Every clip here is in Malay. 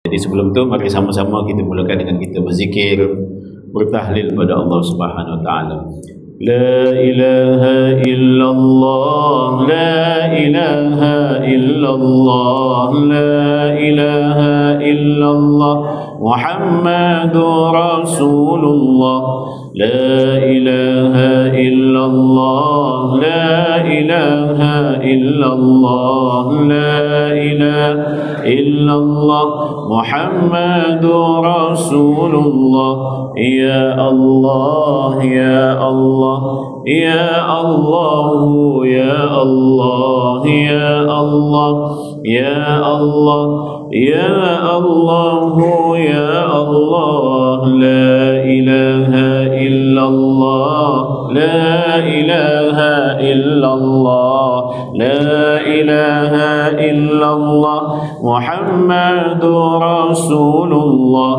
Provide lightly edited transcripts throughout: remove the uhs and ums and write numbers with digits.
Jadi sebelum tu mari sama-sama kita mulakan dengan kita berzikir, bertahlil pada Allah Subhanahu wa taala. La ilaha illallah, la ilaha illallah, la ilaha illallah, Muhammadur Rasulullah. La ilaha illallah, la ilaha illallah, la ilaha illallah, Muhammadur Rasulullah. Ya Allah, ya Allah, ya Allah, ya Allah, ya Allah, ya Allah, ya Allah, ya Allah. La ilaha illallah, la ilaha illallah, la ilaha illallah, Muhammadur Rasulullah.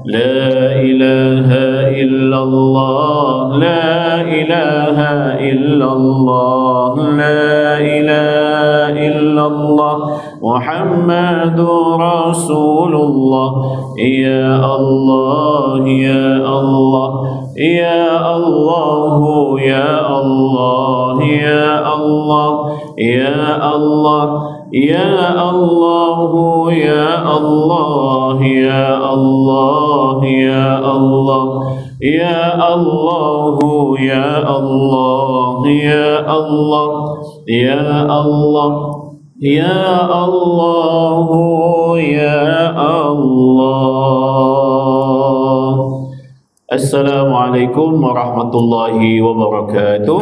La ilaha illallah, la ilaha illallah, la ilaha illallah, Muhammadur Rasulullah. Ya Allah, ya Allah, ya Allah, ya Allah, ya Allah, ya Allah, ya Allah, ya Allah, ya Allah, ya Allah, ya Allah, ya Allah, ya Allah, ya Allah, ya Allah, ya Allah. Assalamualaikum warahmatullahi wabarakatuh.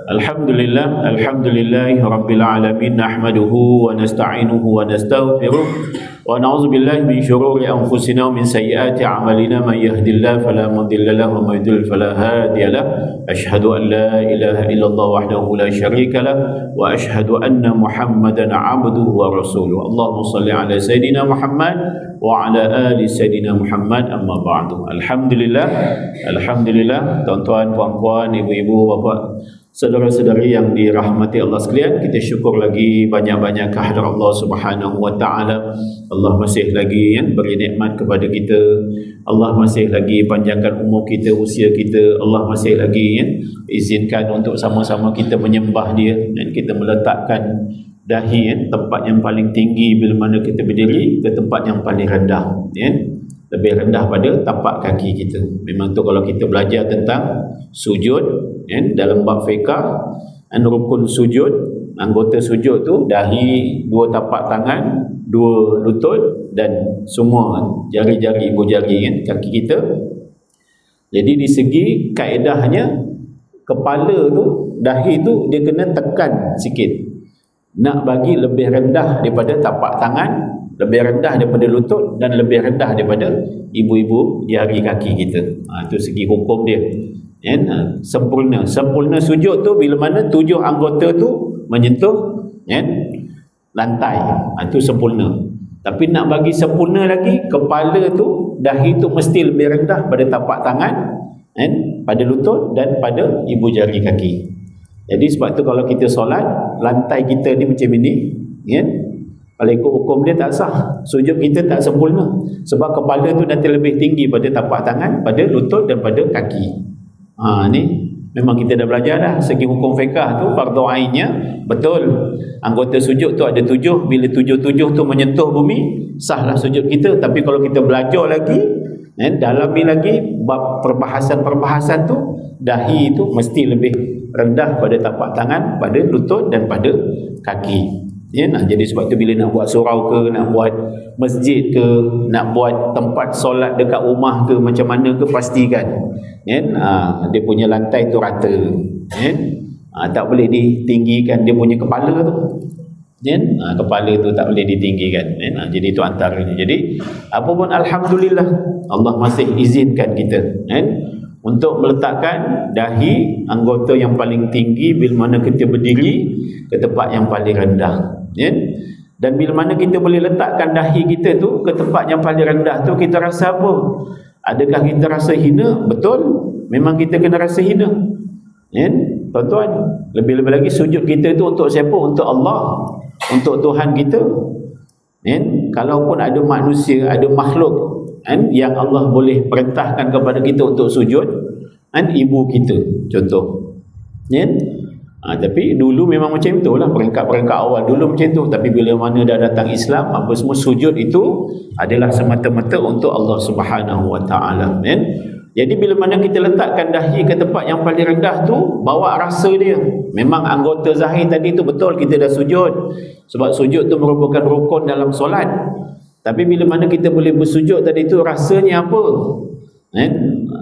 Alhamdulillah, alhamdulillahi rabbil alamin, nahmaduhu wa nasta'inuhu wa nastaghfiruh wa na'udzu billahi min syururi anfusina wa min sayyiati a'malina. Man yahdihillahu fala mudilla lahu wa may yudlil fala hadiya lahu. Asyhadu an la ilaha illallah wahdahu la syarika lahu wa asyhadu anna Muhammadan 'abduhu wa rasuluh. Allahumma shalli ala sayidina Muhammad wa ala ali sayidina Muhammad, amma ba'du. Alhamdulillah, alhamdulillah, tuan-tuan, puan-puan, ibu-ibu, bapa, saudara-saudari yang dirahmati Allah sekalian, kita syukur lagi banyak-banyak kehadrat Allah Subhanahu wa taala. Allah masih lagi beri nikmat kepada kita. Allah masih lagi panjangkan umur kita, usia kita. Allah masih lagi izinkan untuk sama-sama kita menyembah Dia, dan kita meletakkan dahi tempat yang paling tinggi bila mana kita berdiri ke tempat yang paling rendah, lebih rendah pada tapak kaki kita. Memang tu kalau kita belajar tentang sujud dalam bab fiqh, rukun sujud, anggota sujud tu dahi, dua tapak tangan, dua lutut dan semua jari-jari, ibu jari kaki kita. Jadi di segi kaedahnya, kepala tu, dahi tu dia kena tekan sikit, nak bagi lebih rendah daripada tapak tangan, lebih rendah daripada lutut dan lebih rendah daripada ibu-ibu jari kaki kita. Itu segi hukum dia. Sempurna sujud tu bila mana 7 anggota tu menyentuh lantai. Itu sempurna. Tapi nak bagi sempurna lagi, kepala tu, dahi tu mesti lebih rendah pada tapak tangan, pada lutut dan pada ibu jari kaki. Jadi sebab tu kalau kita solat, lantai kita ni macam ini, kalau ikut hukum dia tak sah, sujud kita tak sempurna, sebab kepala tu nanti lebih tinggi pada tapak tangan, pada lutut dan pada kaki. Ni memang kita dah belajar dah. Segi hukum fiqh tu, fardu ainnya betul, anggota sujud tu ada 7. Bila 7 tu menyentuh bumi, sahlah sujud kita. Tapi kalau kita belajar lagi, dalami lagi bab perbahasan tu, dahi tu mesti lebih rendah pada tapak tangan, pada lutut dan pada kaki. Jadi sebab tu bila nak buat surau ke, nak buat masjid ke, nak buat tempat solat dekat rumah ke, macam mana ke, pastikan dia punya lantai tu rata. Tak boleh ditinggikan dia punya kepala tu. Kepala tu tak boleh ditinggikan. Jadi itu antaranya. Jadi apapun, alhamdulillah, Allah masih izinkan kita untuk meletakkan dahi, anggota yang paling tinggi, bila mana kita berdiri ke tempat yang paling rendah. Dan bila mana kita boleh letakkan dahi kita tu ke tempat yang paling rendah tu, kita rasa apa? Adakah kita rasa hina? Betul, memang kita kena rasa hina. Tuan-tuan, lebih-lebih lagi sujud kita tu untuk siapa? Untuk Allah, untuk Tuhan kita. Kalaupun ada manusia, ada makhluk yang Allah boleh perintahkan kepada kita untuk sujud, ibu kita contoh. Tapi dulu memang macam itulah, peringkat-peringkat awal dulu macam tu. Tapi bila mana dah datang Islam, apa semua sujud itu adalah semata-mata untuk Allah Subhanahu Wa Taala. Jadi bila mana kita letakkan dahi ke tempat yang paling rendah tu, bawa rasa dia. Memang anggota zahir tadi tu betul kita dah sujud, sebab sujud tu merupakan rukun dalam solat. Tapi bila mana kita boleh bersujud tadi tu, rasanya apa?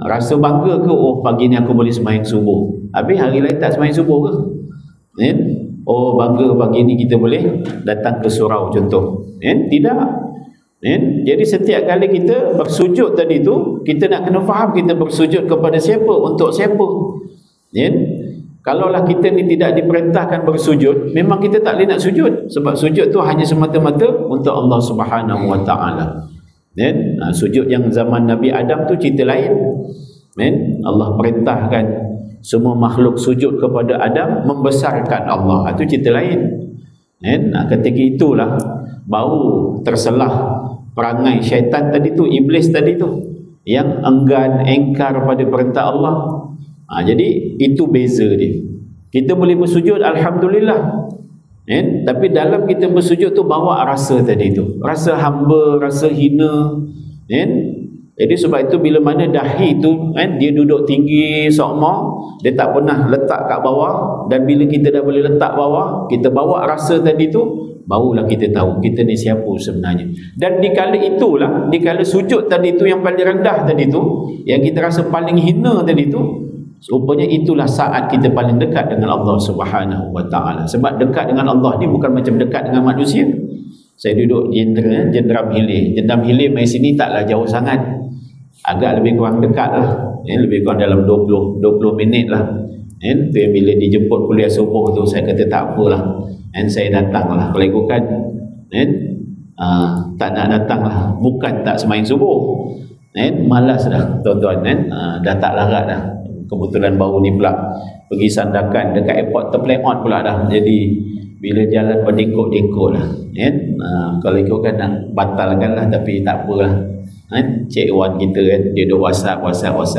Rasa bangga ke? Oh, pagi ni aku boleh sembahyang subuh. Habis hari lain tak sembahyang subuh ke? Oh, bangga pagi ni kita boleh datang ke surau contoh. Tidak. Jadi setiap kali kita bersujud tadi tu, kita nak kena faham kita bersujud kepada siapa, untuk siapa. Kalaulah kita ni tidak diperintahkan bersujud, memang kita tak boleh nak sujud, sebab sujud tu hanya semata-mata untuk Allah Subhanahu Wa Taala. Sujud yang zaman Nabi Adam tu cerita lain. Allah perintahkan semua makhluk sujud kepada Adam, membesarkan Allah, itu cerita lain. Ketika itulah baru terselah perangai syaitan tadi tu, iblis tadi tu, yang enggan, engkar pada perintah Allah. Jadi itu beza dia. Kita boleh bersujud, alhamdulillah. Tapi dalam kita bersujud tu bawa rasa tadi tu, rasa hamba, rasa hina. Jadi sebab itu bila mana dahi tu dia duduk tinggi sokma, dia tak pernah letak kat bawah. Dan bila kita dah boleh letak bawah, kita bawa rasa tadi tu, barulah kita tahu kita ni siapa sebenarnya. Dan di kala itulah, di kala sujud tadi tu yang paling rendah tadi tu, yang kita rasa paling hina tadi tu, rupanya itulah saat kita paling dekat dengan Allah Subhanahu Wa Taala. Sebab dekat dengan Allah ni bukan macam dekat dengan manusia. Saya duduk Jendram Hilir. Jendram Hilir mai sini taklah jauh sangat, agak lebih kurang dekat lah, lebih kurang dalam 20 minit lah. Tu yang bila dijemput kuliah subuh tu, saya kata tak apalah, saya datang lah. Kalau ikutkan tak nak datang lah, bukan tak sembahyang subuh, malas dah tuan-tuan, dah tak larat dah. Kebetulan baru ni pula pergi sandakan dekat airport terpleot pula dah. Jadi bila jalan berdengkok-dengkok lah. Kalau ikutkan nak batalkan lah, tapi tak apalah. Cik Wan kita dia dah WhatsApp.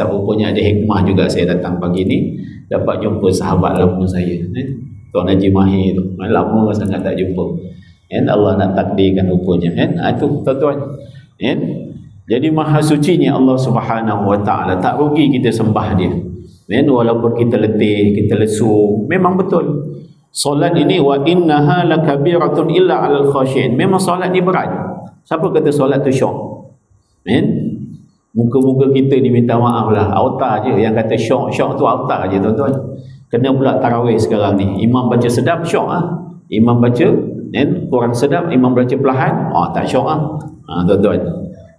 Rupanya ada hikmah juga saya datang pagi ni, dapat jumpa sahabat lama saya, Tuan Haji Mahir tu. Lama sangat tak jumpa. Allah nak takdirkan rupanya. Itu tuan-tuan. Jadi maha sucinya Allah Subhanahu Wa Taala, tak rugi kita sembah dia. Walaupun kita letih, kita lesu, memang betul. Solat ini wa innaha lakabiratun illa 'alal khashin. Memang solat ni berat. Siapa kata solat tu syok? Muka-muka kita ni minta maaf lah, autar je yang kata syok tu, autar je tuan-tuan. Kena pula tarawih sekarang ni, imam baca sedap syok imam baca kurang sedap, imam baca perlahan, tak syok tuan-tuan.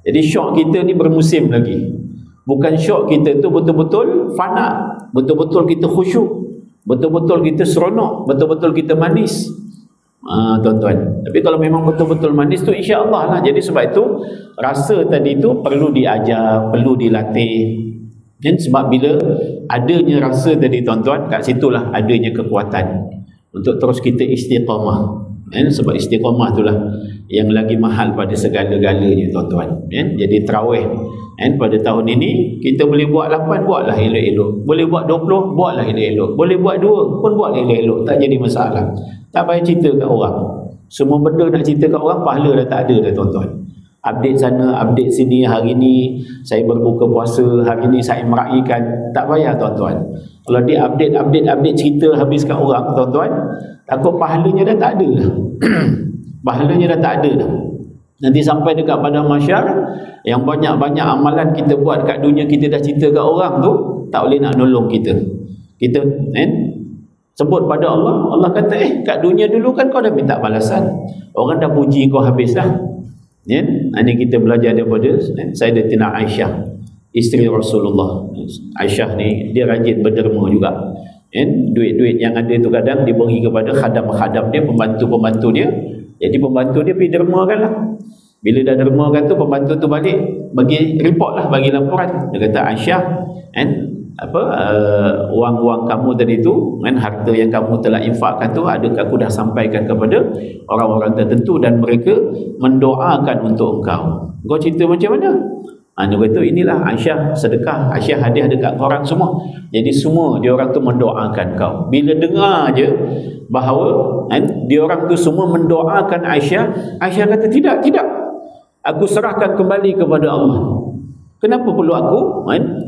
Jadi syok kita ni bermusim lagi. Bukan syok kita tu betul-betul fana, betul-betul kita khusyuk, betul-betul kita seronok, betul-betul kita manis. Tuan-tuan. Tapi kalau memang betul-betul manis tu, insya-Allah lah. Jadi sebab itu rasa tadi tu perlu diajar, perlu dilatih. Dan sebab bila adanya rasa tadi tuan-tuan, kat situlah adanya kekuatan untuk terus kita istiqamah. Sebab istiqamah itulah yang lagi mahal pada segala-galanya tuan-tuan. Jadi tarawih pada tahun ini kita boleh buat 8, buatlah elok-elok. Boleh buat 20, buatlah elok-elok. Boleh buat 2 pun buat elok-elok, tak jadi masalah. Tak payah cerita kat orang. Semua benda nak cerita kat orang, pahala dah tak ada dah tuan-tuan. Update sana, update sini, hari ni saya berbuka puasa, hari ni saya meraihkan, tak payah tuan-tuan. Kalau dia update cerita habis kat orang tuan-tuan, takut pahalanya dah tak ada dah. Pahalanya dah tak ada dah. Nanti sampai dekat padang mahsyar, yang banyak-banyak amalan kita buat kat dunia, kita dah cerita kat orang tu, tak boleh nak nolong kita. Kita sebut pada Allah, Allah kata kat dunia dulu kan kau dah minta balasan, orang dah puji kau habis dah. Ini kita belajar daripada Sayyidatina Aisyah, isteri Rasulullah. Aisyah ni dia rajin berderma juga. Duit-duit yang ada tu kadang diberi kepada khadam-khadam dia, pembantu-pembantu dia. Jadi pembantu dia pergi dermakan lah. Bila dah dermakan tu, pembantu tu balik bagi report lah, bagi laporan. Dia kata Aisyah wang-wang kamu tadi tu kan, harta yang kamu telah infakkan tu, adakah aku dah sampaikan kepada orang-orang tertentu dan mereka mendoakan untuk engkau? Kau cerita macam mana? Dia kata inilah Aisyah sedekah, Aisyah hadiah dekat korang semua. Jadi semua dia orang tu mendoakan kau. Bila dengar je bahawa dia orang tu semua mendoakan Aisyah, Aisyah kata tidak, aku serahkan kembali kepada Allah. Kenapa perlu aku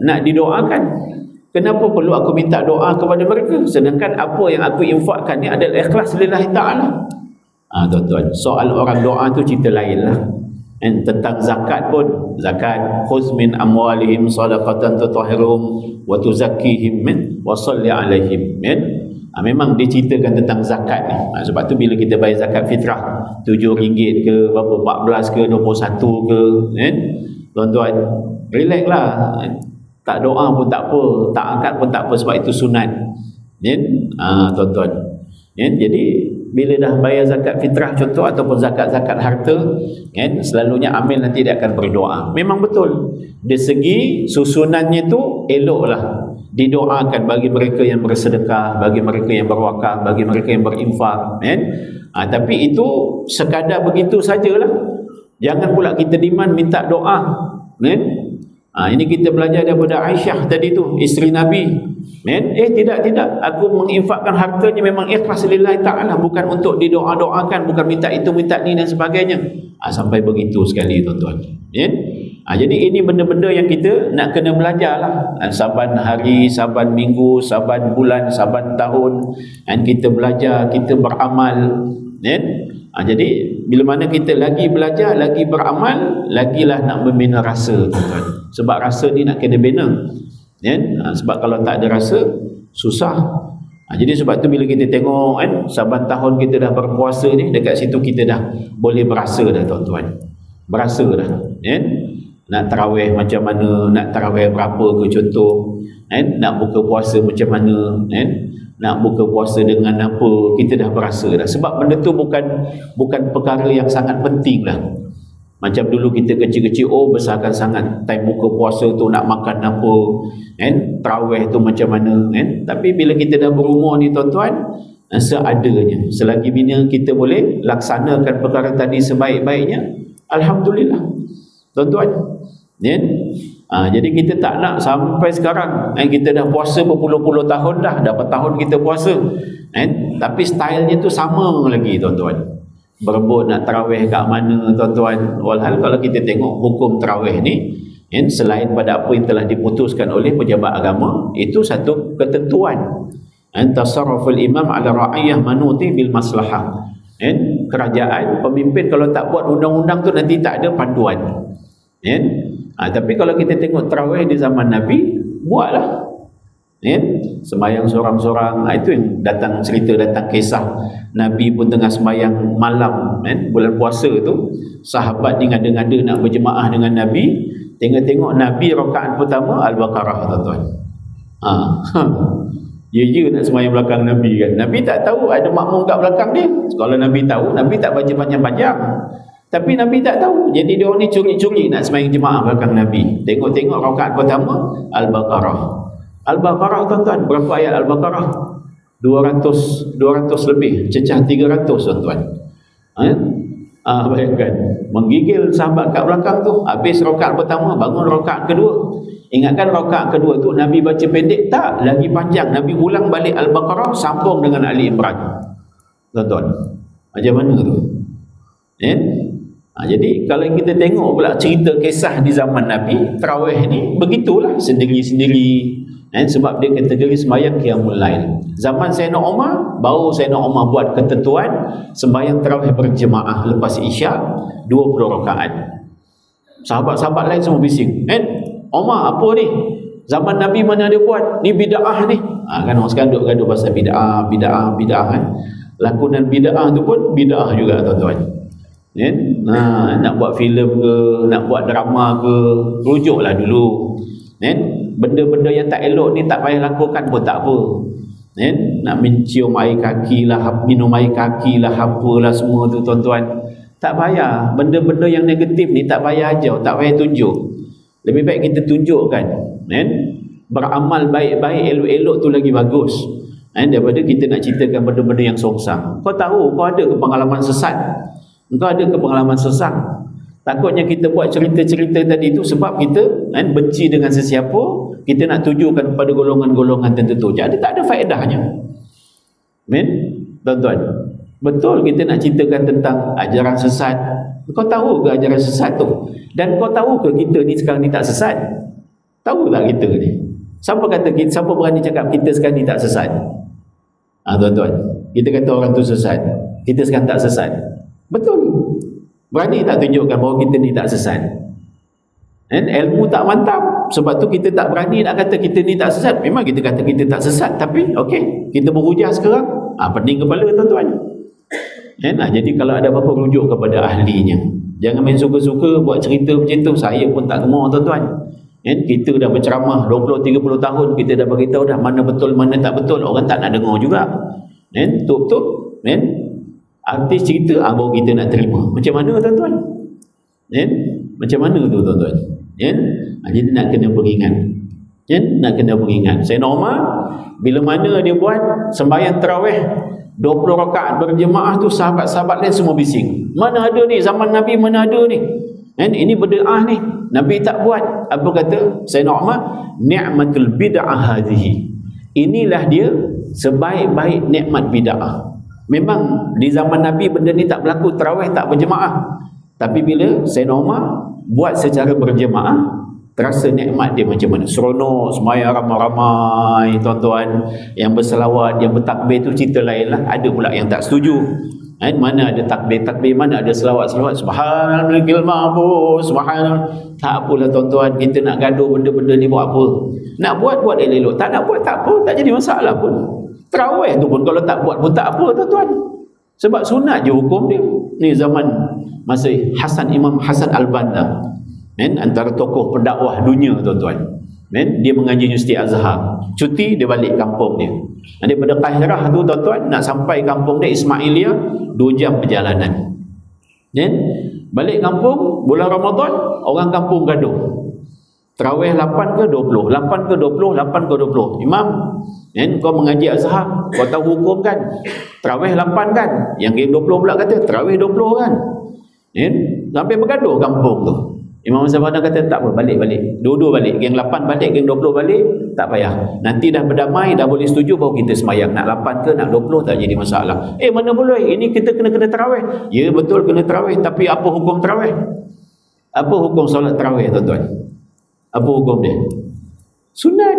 nak didoakan? Kenapa perlu aku minta doa kepada mereka? Sedangkan apa yang aku infakkan ni adalah ikhlas lillahi ta'ala. Tuan-tuan, soal orang doa tu cerita lain lah. Tentang zakat pun, zakat, khuz min amwalihim sadaqatan tutahhiruhum wa tuzakkihim min wa shalli alaihim. Memang diceritakan tentang zakat ni. Sebab tu bila kita bayar zakat fitrah RM7 ke berapa, 14 ke 21 ke, tuan-tuan relax lah, tak doa pun tak apa, tak angkat pun tak apa, sebab itu sunat. Tuan-tuan, jadi bila dah bayar zakat fitrah contoh ataupun zakat-zakat harta, selalunya amil nanti dia akan berdoa. Memang betul dari segi susunannya tu eloklah didoakan bagi mereka yang bersedekah, bagi mereka yang berwakaf, bagi mereka yang berinfak, tapi itu sekadar begitu sajalah. Jangan pula kita demand minta doa, ini kita belajar daripada Aisyah tadi tu, isteri Nabi. Tidak, aku menginfakkan hartanya memang ikhlas lillahi ta'ala, bukan untuk didoa-doakan, bukan minta itu minta ni dan sebagainya. Sampai begitu sekali tuan-tuan. Jadi ini benda-benda yang kita nak kena belajar lah. Saban hari, saban minggu, saban bulan, saban tahun, kita belajar, kita beramal. Jadi bila mana kita lagi belajar, lagi beramal, lagilah nak membina rasa, tuan-tuan. Sebab rasa ni nak kena bina. Sebab kalau tak ada rasa, susah. Jadi sebab tu bila kita tengok saban tahun kita dah berpuasa ni, dekat situ kita dah boleh berasa dah, tuan-tuan. Berasa dah. Nak tarawih macam mana, nak tarawih berapa ke contoh, nak buka puasa macam mana, nak buka puasa dengan apa, kita dah berasa dah. Sebab benda tu bukan perkara yang sangat penting lah. Macam dulu kita kecil-kecil, besarkan sangat time buka puasa tu nak makan apa, tarawih tu macam mana, Tapi bila kita dah berumur ni tuan-tuan, seadanya, selagi bila kita boleh laksanakan perkara tadi sebaik-baiknya, alhamdulillah, tuan-tuan. Jadi kita tak nak sampai sekarang kita dah puasa berpuluh-puluh tahun dah, berapa tahun kita puasa, tapi stylenya tu sama lagi, tuan-tuan. Berebut nak tarawih kat mana, tuan-tuan. Walhal kalau kita tengok hukum tarawih ni, selain pada apa yang telah diputuskan oleh pejabat agama, itu satu ketentuan. Tasarruful imam ala ra'iyah manuti bil maslahah. Kerajaan, pemimpin kalau tak buat undang-undang tu nanti tak ada panduan. Tapi kalau kita tengok tarawih di zaman Nabi, buatlah. Sembahyang seorang-seorang, itu yang datang cerita, datang kisah Nabi pun tengah sembahyang malam bulan puasa tu, sahabat ni ngada-ngada nak berjemaah dengan Nabi. Tengok-tengok Nabi rakaat pertama Al-Baqarah, tuan-tuan. Ya nak sembahyang belakang Nabi kan. Nabi tak tahu ada makmum kat belakang dia. Kalau Nabi tahu, Nabi tak baca panjang-panjang. Tapi Nabi tak tahu. Jadi dia orang ni curi-curi nak sembahyang jemaah belakang Nabi. Tengok-tengok rakaat pertama Al-Baqarah. Al-Baqarah, tuan-tuan, berapa ayat Al-Baqarah? 200 lebih, cecah 300, tuan-tuan. Bayangkan, menggigil sahabat kat belakang tu. Habis rakaat pertama, bangun rakaat kedua. Ingatkan rakaat kedua tu Nabi baca pendek, tak, lagi panjang. Nabi ulang balik Al-Baqarah, sambung dengan Ali Imran, tuan-tuan. Macam mana tu? Jadi kalau kita tengok pula cerita kisah di zaman Nabi, tarawih ni begitulah, sendiri-sendiri. Sebab dia kategori sembahyang qiyamul lail. Zaman Sayyidina Umar, baru Sayyidina Umar buat ketentuan sembahyang tarawih berjemaah lepas Isyak 20 rakaat. Sahabat-sahabat lain semua bising. Umar apa ni? Zaman Nabi mana dia buat? Ni bid'ah ni. Kan orang sekarang duk gaduh pasal bid'ah kan. Lakonan bid'ah tu pun bid'ah juga, tuan-tuan. Nak buat filem ke, nak buat drama ke, rujuklah dulu. Benda-benda yang tak elok ni tak payah lakukan pun tak apa. Nak mencium air kaki lah, minum air kaki lah, apalah semua tu, tuan-tuan, tak payah. Benda-benda yang negatif ni tak payah ajar, tak payah tunjuk. Lebih baik kita tunjukkan. beramal baik-baik, elok-elok tu lagi bagus daripada kita nak ceritakan benda-benda yang songsang. Kau tahu kau ada ke pengalaman sesat, kau ada ke pengalaman sesat. Takutnya kita buat cerita-cerita tadi tu sebab kita benci dengan sesiapa, kita nak tujukan kepada golongan-golongan tertentu. Jadi tak ada faedahnya. Tuan-tuan, betul kita nak ceritakan tentang ajaran sesat. Kau tahu ke ajaran sesat tu? Dan kau tahu ke kita ni sekarang ni tak sesat? Tahu tak kita ni? Siapa berani cakap kita sekarang ni tak sesat? Tuan-tuan, kita kata orang tu sesat, kita sekarang tak sesat. Betul? Berani tak tunjukkan bahawa kita ni tak sesat? Ilmu tak mantap, sebab tu kita tak berani nak kata kita ni tak sesat. Memang kita kata kita tak sesat, tapi okey, kita berhujah sekarang. Pening kepala tuan-tuan. Jadi kalau ada apa-apa rujuk kepada ahlinya. Jangan main suka-suka buat cerita macam tu. Saya pun tak gemar tuan-tuan. Kita dah berceramah 20-30 tahun, kita dah beritahu dah mana betul mana tak betul, orang tak nak dengar juga. Tuk-tuk artis cerita baru kita nak terima. Macam mana tuan-tuan? Macam mana tu tuan-tuan? Jadi nak kena beringat. Nak kena beringat. Sayyidina Umar bila mana dia buat sembahyang tarawih 20 rakaat berjemaah tu, sahabat-sahabat lain semua bising. Mana ada ni zaman Nabi, mana ada ni? Ini bid'ah ni. Nabi tak buat. Apa kata Sayyidina Umar? Ni'matul bid'ah hadhihi. Inilah dia sebaik-baik nikmat bid'ah. Memang di zaman Nabi benda ni tak berlaku, tarawih tak berjemaah. Tapi bila Sayyidina Umar buat secara berjemaah, terasa nikmat dia macam mana. Seronok, sembahyang ramai-ramai tuan-tuan, yang berselawat, yang bertakbir tu cerita lain lah. Ada pula yang tak setuju. Mana ada takbir-takbir, mana ada selawat-selawat, subhanallahil ma'bud, subhanallah. Tak apalah tuan-tuan, kita nak gaduh benda-benda ni buat apa? Nak buat elok, tak nak buat tak apa, tak jadi masalah pun. Tarawih tu pun kalau tak buat pun tak apa tuan-tuan, sebab sunat je hukum dia. Ni zaman masa Imam Hasan Al-Banna, antara tokoh pendakwah dunia tuan-tuan. Dia mengaji Universiti Azhar, cuti dia balik kampung dia. Daripada Kahirah tu tuan-tuan nak sampai kampung dia Ismailia 2 jam perjalanan. Balik kampung bulan Ramadan, orang kampung gaduh. Tarawih 8 ke 20, 8 ke 20, 8 ke 20. Imam, kau mengaji Azhar, kau tahu hukum kan? Tarawih 8 kan? Yang geng 20 pula kata tarawih 20 kan? Sampai bergaduh kampung tu. Imam Zabadah kata tak apa, balik-balik. Dua-dua balik. Geng 8 balik, geng 20 balik, tak payah. Nanti dah berdamai, dah boleh setuju baru kita semayang. Nak 8 ke nak 20 tak jadi masalah. Mana boleh? Ini kita kena tarawih. Ya betul kena tarawih, tapi apa hukum tarawih? Apa hukum solat tarawih tuan-tuan? Apa hukum dia? Sunat.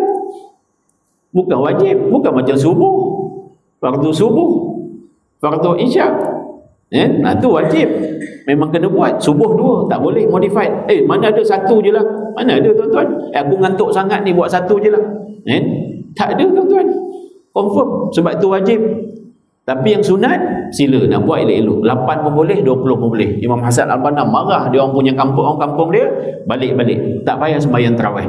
Bukan wajib, bukan macam subuh. Fardu subuh, fardu isyak. Tu wajib, memang kena buat. Subuh 2, tak boleh modified. Mana ada satu je lah. Mana ada tuan-tuan? Aku ngantuk sangat ni, buat satu je lah. Tak ada tuan-tuan, confirm. Sebab tu wajib. Tapi yang sunat, sila nak buat elok-elok. 8 pun boleh, 20 pun boleh. Imam Hasan Al-Banna marah, dia orang punya kampung, orang kampung dia balik-balik, tak payah sembahyang tarawih.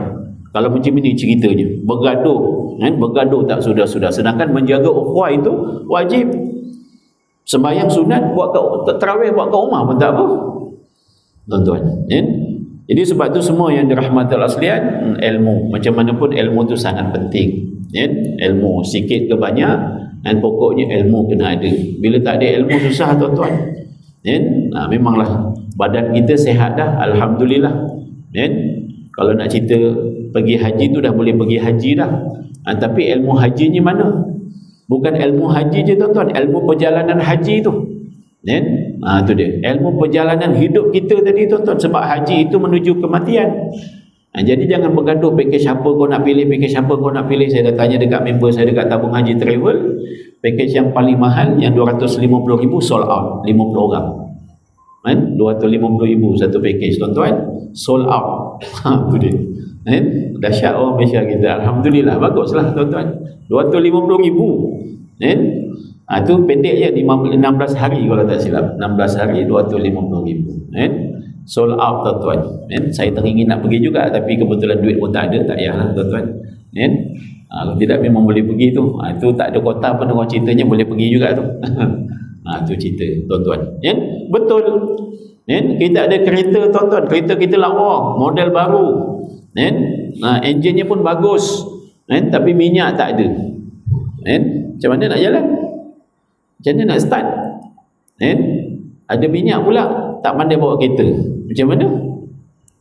Kalau macam ini ceritanya, bergaduh, bergaduh tak sudah-sudah. Sedangkan menjaga ukhuwah itu wajib. Sembahyang sunat buat kat tarawih, buat kat rumah pun tak apa tuan-tuan. Jadi sebab tu semua yang dirahmati Allah sekalian, ilmu, macam mana pun ilmu tu sangat penting. Ilmu sikit ke banyak, dan pokoknya ilmu kena ada. Bila tak ada ilmu susah tuan-tuan. Memanglah badan kita sihat dah, alhamdulillah. Kalau nak cerita pergi haji tu dah boleh pergi haji dah. Tapi ilmu hajinya mana? Bukan ilmu haji je tuan-tuan, ilmu perjalanan haji tu. Tu dia, ilmu perjalanan hidup kita tadi tuan-tuan. Sebab haji itu menuju kematian. Jadi jangan bergaduh package apa kau nak pilih, package apa kau nak pilih. Saya dah tanya dekat member saya dekat Tabung Haji Travel, package yang paling mahal yang 250,000 sold out, 50 orang. 250,000 satu package tuan-tuan, sold out. Tu dia. Dahsyat orang Malaysia kita, alhamdulillah, baguslah tuan-tuan. 250,000. Tu pendek je, 16 hari kalau tak silap. 16 hari 250,000. Sold out tuan-tuan. Saya teringin nak pergi juga, tapi kebetulan duit pun tak ada, tak payahlah tuan-tuan. Kalau tidak memang boleh pergi tu. Tu tak ada kota pun orang ceritanya boleh pergi juga tu. Tu cerita tuan-tuan. Betul. Kita ada kereta tuan-tuan, kereta kita lawa, model baru. Enjinnya pun bagus. Tapi minyak tak ada. Macam mana nak jalan? Macam mana nak start? Ada minyak pula, tak pandai bawa kereta. Macam mana?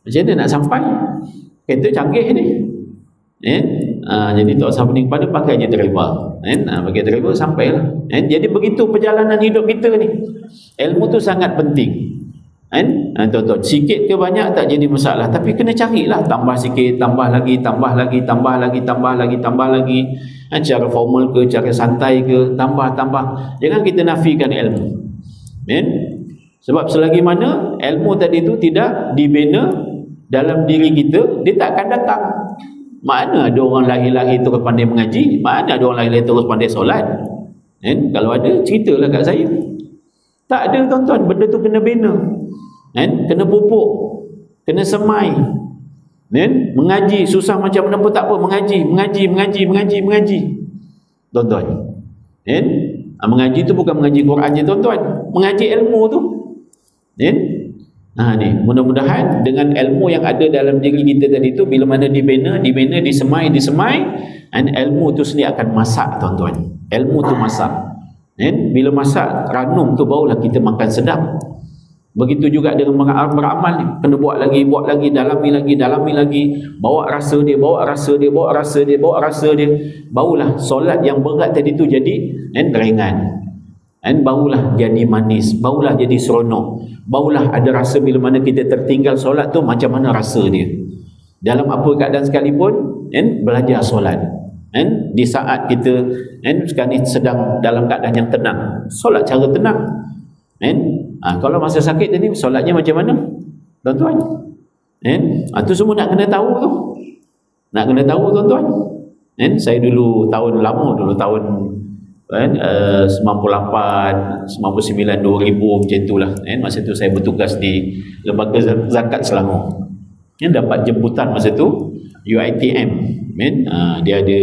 Macam mana nak sampai? Kereta canggih ni. Jadi tak usah pening pada, pakai je driver. Pakai driver sampailah. Jadi begitu perjalanan hidup kita ni. Ilmu tu sangat penting. Tuan-tuan, sikit ke banyak tak jadi masalah, tapi kena carilah, tambah sikit, tambah lagi, tambah lagi, tambah lagi, tambah lagi, tambah lagi. Cara formal ke, cara santai ke, tambah. Jangan kita nafikan ilmu. Sebab selagi mana ilmu tadi tu tidak dibina dalam diri kita, dia tak akan datang. Mana ada orang lahir-lahir terus pandai mengaji? Mana ada orang lahir-lahir terus pandai solat? Kalau ada, ceritalah kat saya. Tak ada, tuan-tuan. Benda tu kena bina, kena pupuk, kena semai. Mengaji susah macam mana pun tak apa, mengaji, tuan-tuan. Mengaji tu bukan mengaji Quran je, tuan-tuan, mengaji ilmu tu. Ni mudah-mudahan dengan ilmu yang ada dalam diri kita tadi tu, bila mana dibina, disemai, ilmu tu sendiri akan masak, tuan-tuan. Ilmu tu masak. Bila masak ranum tu, barulah kita makan sedap. Begitu juga dengan beramal ni, kena buat lagi, dalami lagi, bawa rasa dia, barulah solat yang berat tadi tu jadi ringan. Barulah jadi manis, barulah jadi seronok, barulah ada rasa bila mana kita tertinggal solat tu, macam mana rasa dia. Dalam apa keadaan sekalipun, belajar solat. Di saat kita sekarang ni sedang dalam keadaan yang tenang, solat cara tenang. Kalau masa sakit tadi, solatnya macam mana, tuan-tuan? Tu semua nak kena tahu tu. Tuan-tuan. Saya dulu tahun 98, 99, 2000 macam itulah. Masa tu saya bertugas di Lembaga Zakat Selangor. Dapat jemputan masa tu UiTM. Dia ada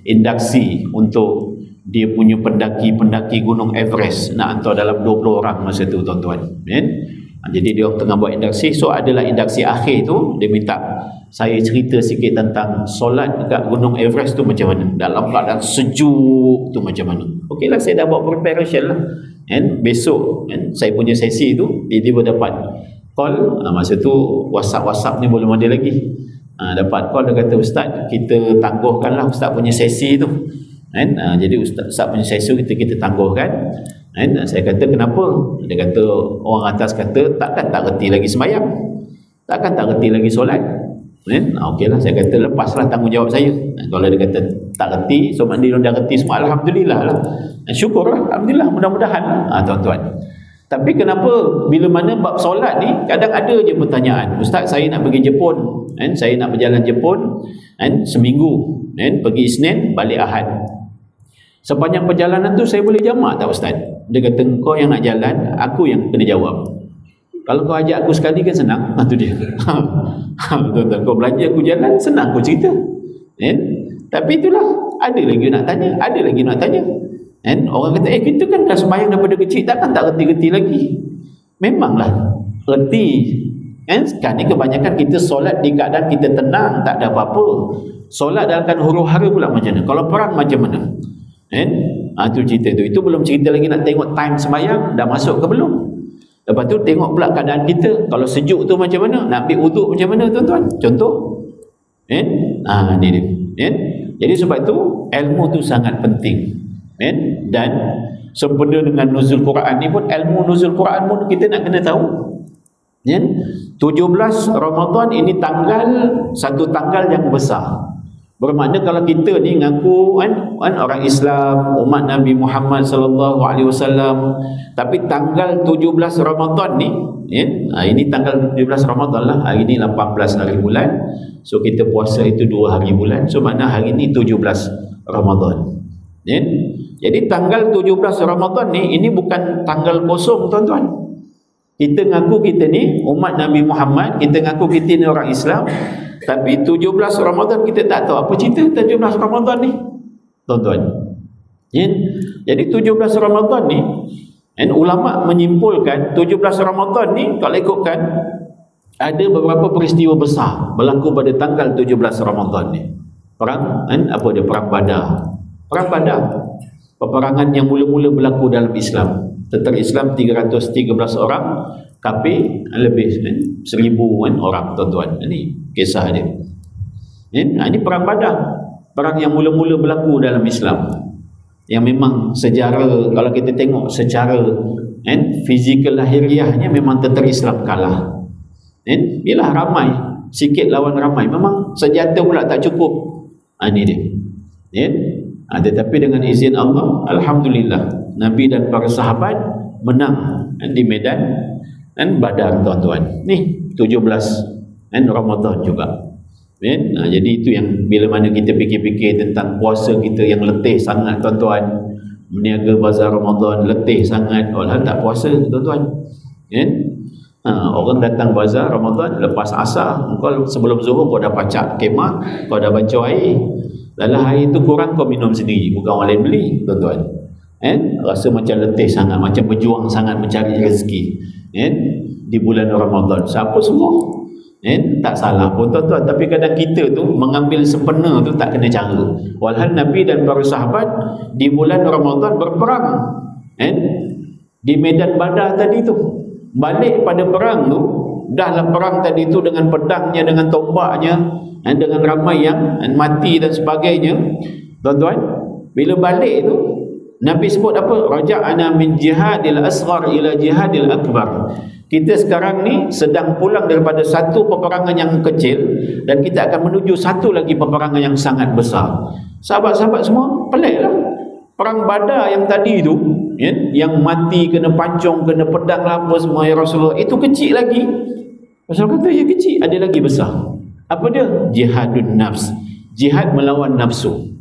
induksi untuk dia punya pendaki Gunung Everest, nak hantar dalam 20 orang masa tu, tuan-tuan. Jadi dia tengah buat induksi. So adalah induksi akhir tu, dia minta saya cerita sikit tentang solat dekat Gunung Everest tu macam mana, dalam keadaan sejuk tu macam mana. Okeylah, saya dah buat preparation lah. Besok saya punya sesi tu, dia dapat call. Masa tu WhatsApp ni belum ada lagi. Dapat call, dia kata, "Ustaz, kita tangguhkanlah Ustaz punya sesi tu." Jadi Ustaz punya sesi kita tangguhkan. Saya kata, "Kenapa?" Dia kata, orang atas kata takkan tak reti lagi sembahyang, takkan tak reti lagi solat. Okeylah, saya kata lepaslah tanggungjawab saya. Kalau dia kata tak reti, so maknanya dia dah reti semua, alhamdulillah lah, syukurlah, alhamdulillah, mudah-mudahan. Tuan-tuan, tapi kenapa bila mana bab solat ni kadang ada je pertanyaan, "Ustaz, saya nak pergi Jepun, saya nak berjalan Jepun seminggu, pergi Isnin balik Ahad. Sepanjang perjalanan tu saya boleh jamak tak, Ustaz?" Dia kata, "Kau yang nak jalan, aku yang kena jawab. Kalau kau ajak aku sekali kan senang." Tu dia. Tuan-tuan, kau belanja aku jalan, senang aku cerita. Tapi itulah, ada lagi nak tanya. Orang kata, kita kan dah sembahyang daripada kecil, takkan tak reti-reti lagi. Memanglah reti. Sekarang ni kebanyakan kita solat di keadaan kita tenang, tak ada apa-apa. Solat dalam keadaan huru-hara pula macam mana? Kalau perang macam mana? Tu cerita tu. Itu belum cerita lagi nak tengok time sembahyang dah masuk ke belum. Lepas tu tengok pula keadaan kita, kalau sejuk tu macam mana, nak ambil wuduk macam mana, tuan-tuan. Contoh. Ni dia. Jadi sebab tu ilmu tu sangat penting. Dan sempena dengan nuzul Quran ni pun, ilmu nuzul Quran pun kita nak kena tahu. 17 Ramadan ini satu tanggal yang besar. Bermakna kalau kita ni ngaku orang Islam, umat Nabi Muhammad sallallahu alaihi wasallam, tapi tanggal 17 Ramadan ni, ini tanggal 17 Ramadan lah, hari ni 18 hari bulan. So kita puasa itu 2 hari bulan. So makna hari ni 17 Ramadan. Jadi tanggal 17 Ramadan ni, ini bukan tanggal kosong, tuan-tuan. Kita ngaku kita ni umat Nabi Muhammad, kita ngaku kita ni orang Islam, tapi 17 Ramadan kita tak tahu apa cerita 17 Ramadan ni, tuan-tuan. Jadi 17 Ramadan ni, ulama menyimpulkan 17 Ramadan ni, kalau ikutkan, ada beberapa peristiwa besar berlaku pada tanggal 17 Ramadan ni. perang apa dia, perang Badar. Perang Badar, peperangan yang mula-mula berlaku dalam Islam. Tentera Islam 313 orang, kafir lebih 1000 orang, tuan-tuan. Ini kisah dia. Ini perang Badar, perang yang mula-mula berlaku dalam Islam, yang memang sejarah kalau kita tengok secara fizikal lahiriahnya memang tentera Islam kalah. Bila ramai, sikit lawan ramai, memang senjata pula tak cukup. Ini dia. Tetapi dengan izin Allah, alhamdulillah, Nabi dan para sahabat menang di medan Badar, tuan-tuan. Ni 17 Ramadan juga. Jadi itu yang bila mana kita fikir-fikir tentang puasa kita yang letih sangat, tuan-tuan, meniaga bazar Ramadan letih sangat, orang tak puasa, tuan-tuan. Orang datang bazar Ramadan lepas asar, kau sebelum zuhur kau dah pacak kemah, kau dah baca air. Dalam air itu kurang kau minum sendiri, bukan orang lain beli, tuan-tuan. Rasa macam letih sangat, macam berjuang sangat mencari rezeki di bulan Ramadan. Siapa semua? Tak salah pun, tuan-tuan, tapi kadang kita tu mengambil sempena tu tak kena cara. Walhal Nabi dan para sahabat di bulan Ramadan berperang di medan Badar tadi tu. Balik pada perang tu, dahlah perang tadi tu dengan pedangnya, dengan tombaknya, dengan ramai yang mati dan sebagainya, tuan-tuan. Bila balik tu, Nabi sebut apa? Raja'ana min jihadil asghar ila jihadil akbar. Kita sekarang ni sedang pulang daripada satu peperangan yang kecil dan kita akan menuju satu lagi peperangan yang sangat besar. Sahabat-sahabat semua peliklah. Perang Badar yang tadi tu, yang mati kena pancung, kena pedang lah apa semua, ya Rasulullah, itu kecil lagi. Rasulullah kata, ya kecil, ada lagi besar. Apa dia? Jihadun nafs, jihad melawan nafsu.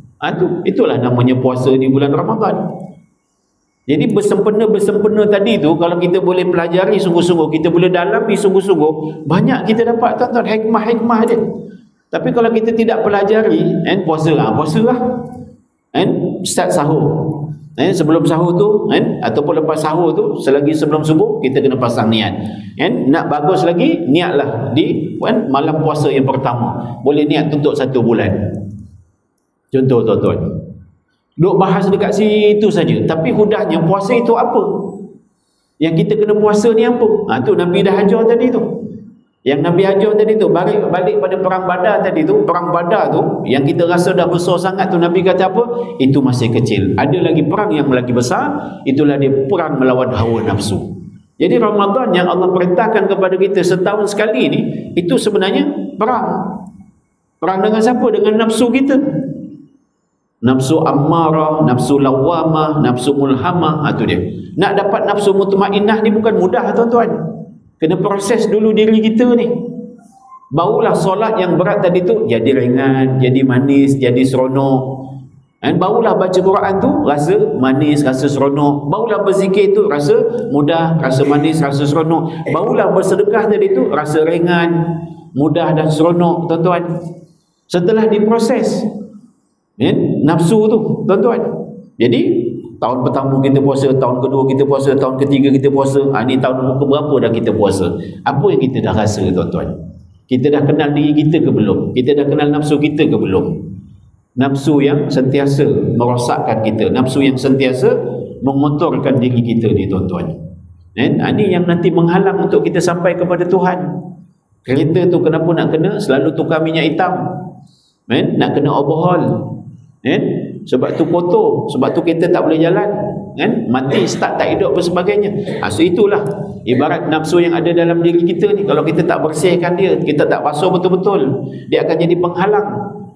Itulah namanya puasa di bulan Ramadan. Jadi bersempena tadi tu, kalau kita boleh pelajari sungguh-sungguh, kita boleh dalami sungguh-sungguh, banyak kita dapat, tuan-tuan, hikmah-hikmah dia. Tapi kalau kita tidak pelajari, puasa lah, start sahur, sebelum sahur tu, ataupun lepas sahur tu, selagi sebelum subuh, kita kena pasang niat. Nak bagus lagi, niatlah di malam puasa yang pertama. Boleh niat untuk 1 bulan. Contoh, tuan-tuan, duk bahas dekat situ saja, tapi hudahnya puasa itu apa? Yang kita kena puasa ni apa? Tu Nabi dah ajar tadi tu. Yang Nabi ajar tadi tu, balik pada perang Badar tadi tu, perang Badar tu yang kita rasa dah besar sangat tu, Nabi kata apa? Itu masih kecil. Ada lagi perang yang lagi besar, itulah dia perang melawan hawa nafsu. Jadi Ramadan yang Allah perintahkan kepada kita setahun sekali ni, itu sebenarnya perang. Perang dengan siapa? Dengan nafsu kita. Nafsu ammarah, nafsu lawamah, nafsu mulhamah, itu dia. Nak dapat nafsu mutmainnah ni bukan mudah, tuan-tuan. Kena proses dulu diri kita ni. Barulah solat yang berat tadi tu jadi ringan, jadi manis, jadi seronok. Barulah baca Quran tu rasa manis, rasa seronok. Barulah berzikir tu rasa mudah, rasa manis, rasa seronok. Barulah bersedekah tadi tu rasa ringan, mudah dan seronok, tuan-tuan. Setelah diproses nafsu tu, tuan-tuan. Jadi tahun pertama kita puasa, tahun kedua kita puasa, tahun ketiga kita puasa, ni tahun keberapa dah kita puasa? Apa yang kita dah rasa, tuan-tuan? Kita dah kenal diri kita ke belum? Kita dah kenal nafsu kita ke belum? Nafsu yang sentiasa merosakkan kita, nafsu yang sentiasa mengotorkan diri kita ni, tuan-tuan. Ini yang nanti menghalang untuk kita sampai kepada Tuhan. Kereta tu kenapa nak kena selalu tukar minyak hitam? Nak kena overhaul. Sebab tu kotor, sebab tu kereta tak boleh jalan, mati, start tak hidup dan sebagainya. So itulah ibarat nafsu yang ada dalam diri kita ni. Kalau kita tak bersihkan dia, kita tak basuh betul-betul, dia akan jadi penghalang.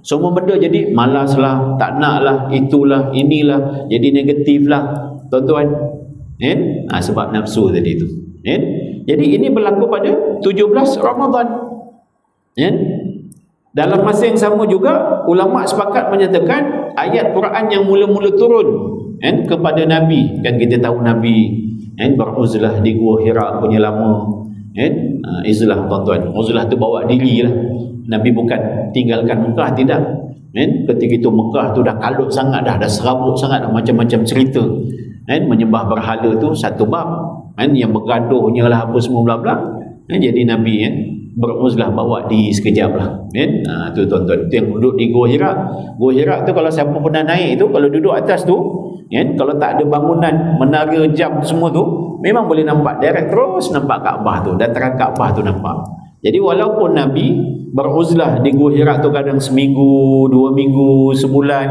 Semua benda jadi malas lah, tak nak lah, itulah, inilah, jadi negatif lah, tuan-tuan. Sebab nafsu tadi tu. Jadi ini berlaku pada 17 Ramadan. Dalam masa yang sama juga, ulama sepakat menyatakan ayat Quran yang mula-mula turun kepada Nabi, kan kita tahu Nabi beruzlah di Gua Hira punya lama, izlah, tuan-tuan. Uzlah tu bawa diri lah. Nabi bukan tinggalkan Mekah, tidak. Ketika itu Mekah tu dah kalut sangat dah serabut sangat dah, macam-macam cerita. Menyembah berhala tu satu bab, yang bergaduhnya lah apa semua bla bla. Jadi Nabi beruzlah, bawa diri sekejap lah, kan? Tu tuan-tuan, tu yang duduk di Gua Hira. Gua Hira tu kalau siapa pernah naik tu, kalau duduk atas tu, kan, kalau tak ada bangunan, menara, jam semua tu, memang boleh nampak direct, terus nampak Kaabah tu, dataran Kaabah tu nampak. Jadi walaupun Nabi beruzlah di Gua Hira tu kadang seminggu, 2 minggu, sebulan,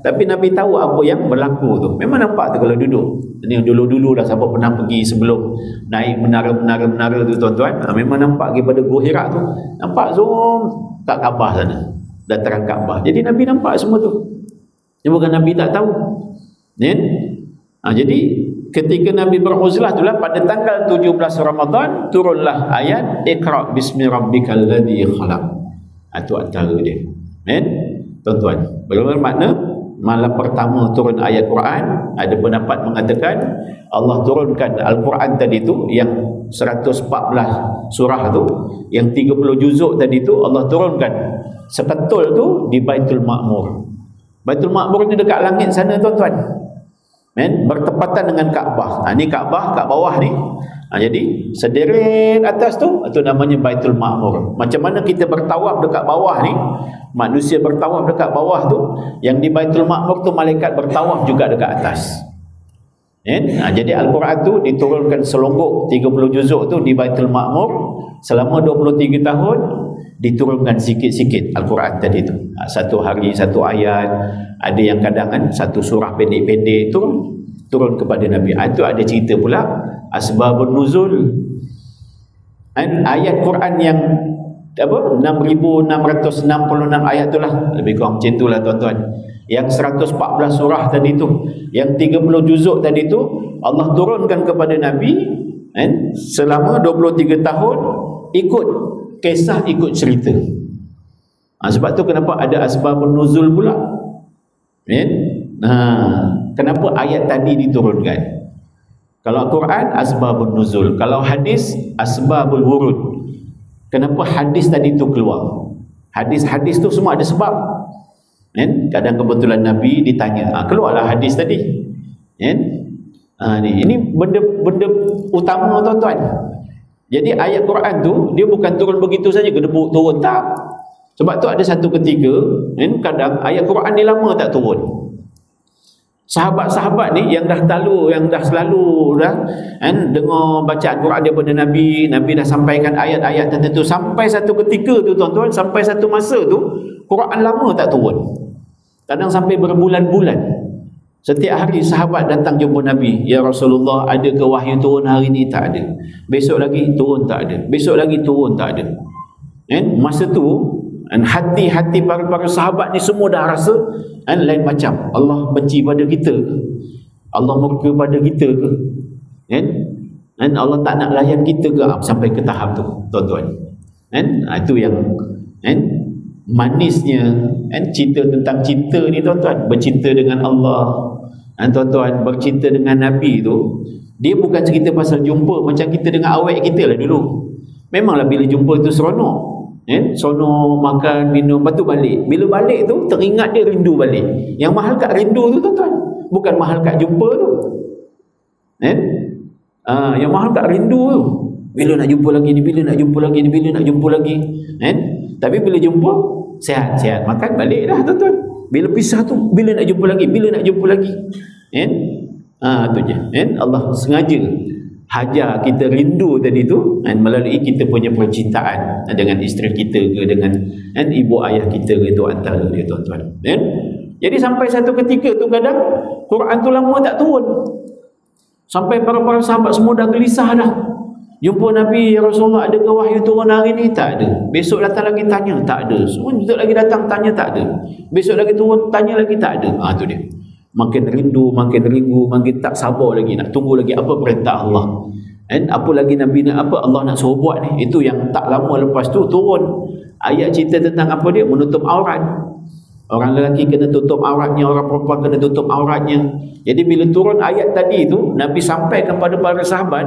tapi Nabi tahu apa yang berlaku tu. Memang nampak tu kalau duduk. Ini dulu-dulu dah siapa pernah pergi sebelum naik menara tu tuan-tuan, memang nampak pergi pada Gua Hira tu, nampak zoom kat Kaabah sana, dataran Kaabah. Jadi Nabi nampak semua tu. Dia bukan Nabi tak tahu. Jadi ketika Nabi beruzlah itulah pada tanggal 17 Ramadan turunlah ayat Iqra bismi rabbikal ladzi khalaq. Itu antara dia. Tuan-tuan, bermakna malam pertama turun ayat Quran. Ada pendapat mengatakan Allah turunkan Al-Quran tadi tu yang 114 surah tu, yang 30 juzuk tadi tu Allah turunkan seketul tu di Baitul Ma'mur. Baitul Ma'mur ni dekat langit sana tuan-tuan, bertepatan dengan Kaabah. Ni Kaabah kat bawah ni. Jadi sederet atas tu, itu namanya Baitul Ma'mur. Macam mana kita bertawaf dekat bawah ni, manusia bertawaf dekat bawah tu, yang di Baitul Ma'mur tu malaikat bertawaf juga dekat atas. Jadi Al-Quran tu diturunkan selonggok 30 juzuk tu di Baitul Ma'mur selama 23 tahun, diturunkan sikit-sikit Al-Quran tadi tu. Satu hari satu ayat, ada yang kadang satu surah pendek-pendek turun kepada Nabi. Itu ada cerita pula asbabun nuzul. Ayat Quran yang 6,666 ayat tu lah, lebih kurang macam tu lah tuan-tuan. Yang 114 surah tadi tu, yang 30 juzuk tadi tu, Allah turunkan kepada Nabi selama 23 tahun, ikut kisah, ikut cerita. Sebab tu kenapa ada asbabun nuzul pula. Kenapa ayat tadi diturunkan? Kalau Quran asbabun nuzul, kalau hadis asbabul wurud. Kenapa hadis tadi tu keluar? Hadis-hadis tu semua ada sebab. Kadang kebetulan Nabi ditanya, keluarlah hadis tadi. Ini benda utama tuan-tuan. Jadi ayat Quran tu dia bukan turun begitu saja, gedebuk turun, tak. Sebab tu ada satu ketika kadang ayat Quran ni lama tak turun. Sahabat-sahabat ni yang dah selalu dengar bacaan Quran daripada Nabi dah sampaikan ayat-ayat tertentu, sampai satu ketika tu tuan-tuan, sampai satu masa tu Quran lama tak turun. Kadang sampai berbulan-bulan. Setiap hari sahabat datang jumpa Nabi, ya Rasulullah, ada ke wahyu turun hari ni? Tak ada. Besok lagi turun, tak ada. Besok lagi turun, tak ada. Masa tu hati-hati para sahabat ni semua dah rasa lain macam. Allah benci pada kita ke? Allah murka pada kita ke? Allah tak nak layan kita ke? Sampai ke tahap tu tuan-tuan. Itu yang manisnya cerita tentang cinta ni tuan-tuan. Bercinta dengan Allah, tuan-tuan, bercinta dengan Nabi tu, dia bukan cerita pasal jumpa macam kita dengan awet kita lah dulu. Memanglah bila jumpa tu seronok, seronok, makan, minum, lepas tu balik. Bila balik tu teringat dia, rindu balik. Yang mahal kat rindu tu tuan-tuan, bukan mahal kat jumpa tu. Yang mahal kat rindu tu, bila nak jumpa lagi ni, bila nak jumpa lagi ni, bila nak jumpa lagi. Tapi bila jumpa, sihat-sihat, makan, balik dah tuan-tuan. Bila pisah tu, bila nak jumpa lagi, bila nak jumpa lagi. Tu je. Allah sengaja hajar kita rindu tadi tu melalui kita punya percintaan dengan isteri kita ke, dengan ibu ayah kita ke, itu antara dia tuan-tuan. Jadi sampai satu ketika tu kadang Quran tu lama tak turun, sampai para sahabat semua dah gelisah dah. Jumpa Nabi, ya Rasulullah, ada ke wahyu turun hari ni? Tak ada. Besok datang lagi tanya, tak ada. Semua besok lagi datang tanya, tak ada. Besok lagi turun tanya lagi, tak ada. Tu dia. Makin rindu, makin tak sabar lagi, nak tunggu lagi apa perintah Allah. Apa lagi Nabi nak, apa Allah nak suruh buat ni. Itu yang tak lama lepas tu turun ayat cerita tentang apa dia? Menutup aurat. Orang lelaki kena tutup auratnya, orang perempuan kena tutup auratnya. Jadi bila turun ayat tadi tu, Nabi sampaikan kepada para sahabat,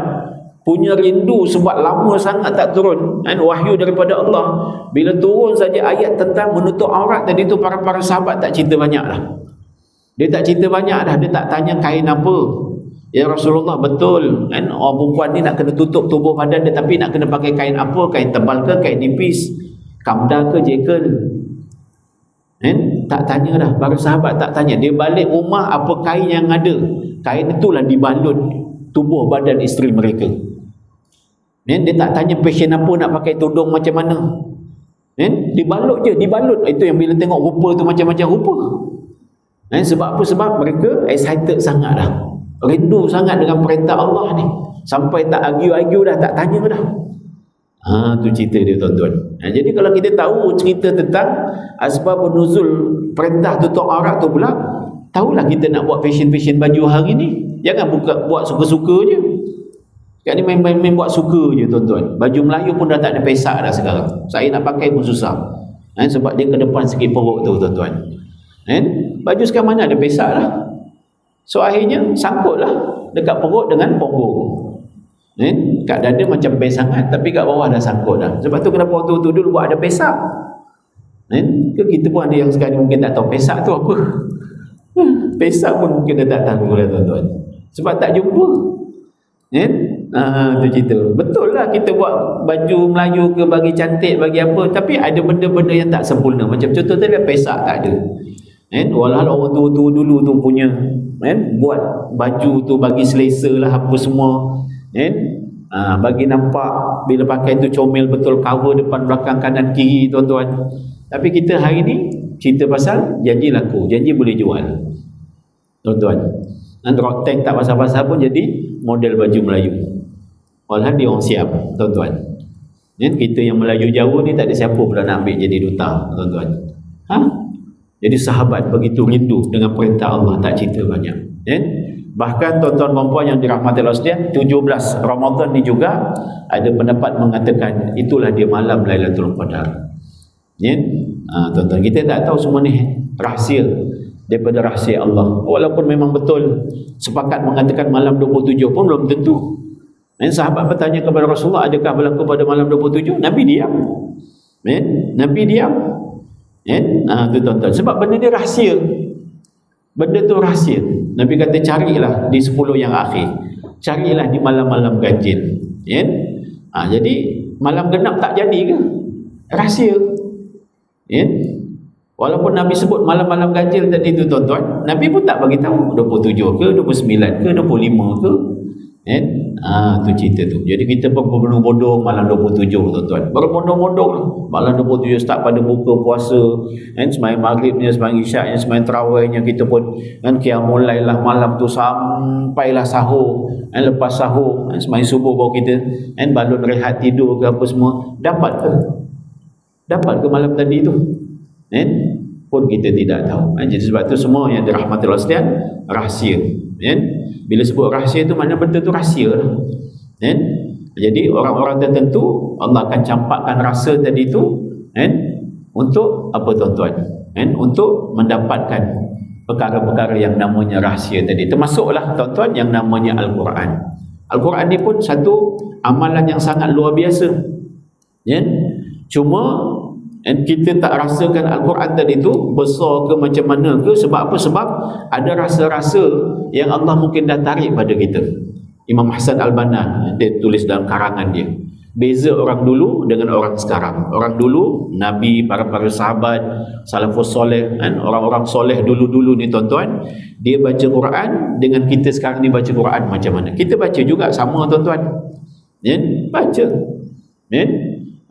punya rindu sebab lama sangat tak turun wahyu daripada Allah. Bila turun saja ayat tentang menutup aurat tadi tu, para sahabat tak cerita banyak dah. Dia tak cerita banyak dah. Dia tak tanya kain apa. Ya Rasulullah, betul kan, orang perempuan ni nak kena tutup tubuh badan dia, tapi nak kena pakai kain apa? Kain tebal ke, kain nipis, kamda ke, jekel? Tak tanya dah. Para sahabat tak tanya. Dia balik rumah, apa kain yang ada, kain itulah dibalut tubuh badan isteri mereka. Dia tak tanya fashion apa, nak pakai tudung macam mana. Dibalut je, dibalut. Itu yang bila tengok rupa tu macam-macam rupa. Sebab apa? Sebab mereka excited sangat dah, rindu sangat dengan perintah Allah ni, sampai tak argue-argue dah, tak tanya dah. Tu cerita dia, tuan-tuan. Jadi kalau kita tahu cerita tentang asbab nuzul perintah tutup aurat tu pula, tahulah kita nak buat fashion-fashion baju hari ni. Jangan buat suka-suka je. Sekarang ni main-main buat suka je, tuan-tuan. Baju Melayu pun dah tak ada pesak dah sekarang. Saya nak pakai pun susah. Sebab dia ke depan sikit perut tu, tuan-tuan. Baju sekarang mana ada pesak dah. So akhirnya sangkutlah dekat perut dengan punggung. Kat dada macam best sangat, tapi kat bawah dah sangkut dah. Sebab tu kenapa waktu tu dulu buat ada pesak. Ke kita pun ada yang sekarang mungkin tak tahu pesak tu apa. Pesak pun mungkin dah tak tahu lah, tuan-tuan. Sebab tak jumpa. Tu cerita. Betul lah kita buat baju Melayu ke bagi cantik, bagi apa, tapi ada benda-benda yang tak sempurna. Macam contoh tadi, pesak tak ada. Walau orang tua-tua dulu tu punya buat baju tu bagi selesa lah apa semua, bagi nampak bila pakai tu comel betul, cover depan belakang kanan kiri, tuan-tuan. Tapi kita hari ni cerita pasal janji laku, janji boleh jual, tuan-tuan. Rock tank tak pasal-pasal pun jadi model baju Melayu. Walau dia orang siap, tuan-tuan. Kita yang Melayu jauh ni tak ada siapa pula nak ambil jadi duta, tuan-tuan. Jadi sahabat begitu rindu dengan perintah Allah, tak cerita banyak. Bahkan tuan-tuan dan puan yang dirahmati Allah sekalian, 17 Ramadan ni juga ada pendapat mengatakan itulah dia malam Lailatul Qadar. Tuan-tuan, kita tak tahu semua ni rahsia daripada rahsia Allah. Walaupun memang betul sepakat mengatakan malam 27 pun belum tentu. Sahabat bertanya kepada Rasulullah, adakah berlaku pada malam 27? Nabi diam. Nabi diam. Tu tuan-tuan, sebab benda dia rahsia. Benda tu rahsia. Nabi kata carilah di 10 yang akhir, carilah di malam-malam ganjil. Jadi malam genap tak jadi ke? Rahsia. Walaupun Nabi sebut malam-malam ganjil tadi tu, tuan-tuan, Nabi pun tak bagi tahu 27 ke, 29 ke, 25 ke. Tu cerita tu. Jadi kita pun berbondong-bondong malam 27, tuan-tuan. Berbondong-bondong malam 27, start pada buka puasa, sembahyang maghribnya, sembahyang isyaknya, sembahyang tarawihnya, kita pun qiyamul lail lah malam tu sampailah sahur. Lepas sahur, sembahyang subuh baru kita balun rehat tidur ke apa semua. Dapat ke malam tadi tu? Pun kita tidak tahu. Jadi sebab tu semua yang dirahmati Allah sekalian, rahsia. Bila sebut rahsia tu maknanya benda tu rahsia lah. Jadi orang-orang tertentu Allah akan campakkan rasa tadi tu untuk apa, tuan-tuan? Untuk mendapatkan perkara-perkara yang namanya rahsia tadi. Termasuklah, tuan-tuan, yang namanya Al-Quran. Al-Quran ni pun satu amalan yang sangat luar biasa. Cuma kita tak rasakan Al-Quran tadi tu besar ke macam mana ke. Sebab apa? Sebab ada rasa-rasa yang Allah mungkin dah tarik pada kita. Imam Hasan Al-Banna dia tulis dalam karangan dia, beza orang dulu dengan orang sekarang. Orang dulu, Nabi, para sahabat, salafus soleh, orang-orang soleh dulu-dulu ni, tuan-tuan, dia baca Quran dengan kita sekarang ni baca Quran macam mana. Kita baca juga sama, tuan-tuan. Baca.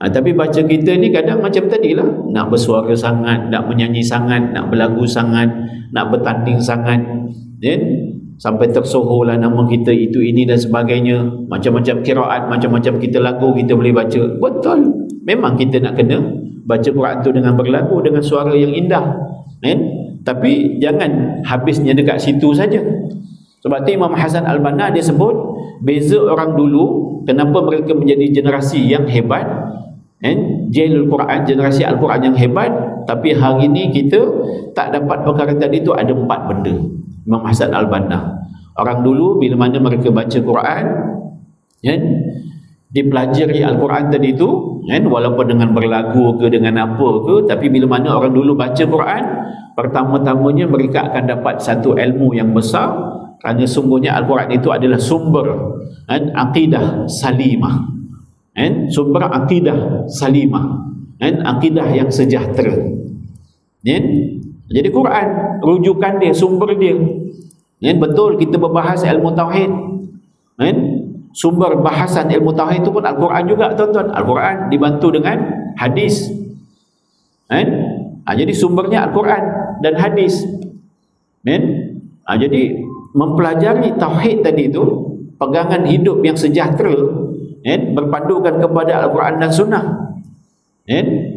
Tapi baca kita ni kadang macam tadilah, nak bersuara sangat, nak menyanyi sangat, nak berlagu sangat, nak bertanding sangat, sampai tersohorlah nama kita itu, ini dan sebagainya. Macam-macam qiraat, macam-macam kita lagu kita boleh baca. Betul, memang kita nak kena baca Quran tu dengan berlagu, dengan suara yang indah, tapi jangan habisnya dekat situ saja. Sebab tu Imam Hasan Al-Banna dia sebut beza orang dulu, kenapa mereka menjadi generasi yang hebat, Jailul Quran, generasi Al-Quran yang hebat. Tapi hari ini kita tak dapat perkara tadi tu. Ada 4 benda. Imam Hasan Al-Banna, orang dulu bila mana mereka baca Quran, dipelajari Al-Quran tadi tu, walaupun dengan berlagu ke, dengan apa ke, tapi bila mana orang dulu baca Quran, pertama-tamanya mereka akan dapat satu ilmu yang besar. Kerana sungguhnya Al-Quran itu adalah sumber akidah salimah, sumber akidah salimah, akidah yang sejahtera. Jadi Quran rujukan dia, sumber dia. Betul kita berbahas ilmu tauhid, sumber bahasan ilmu tauhid itu pun Al-Quran juga tuan-tuan. Al-Quran dibantu dengan hadis. Jadi sumbernya Al-Quran dan hadis. Jadi mempelajari tauhid tadi itu, pegangan hidup yang sejahtera, berpandukan kepada Al-Quran dan Sunnah,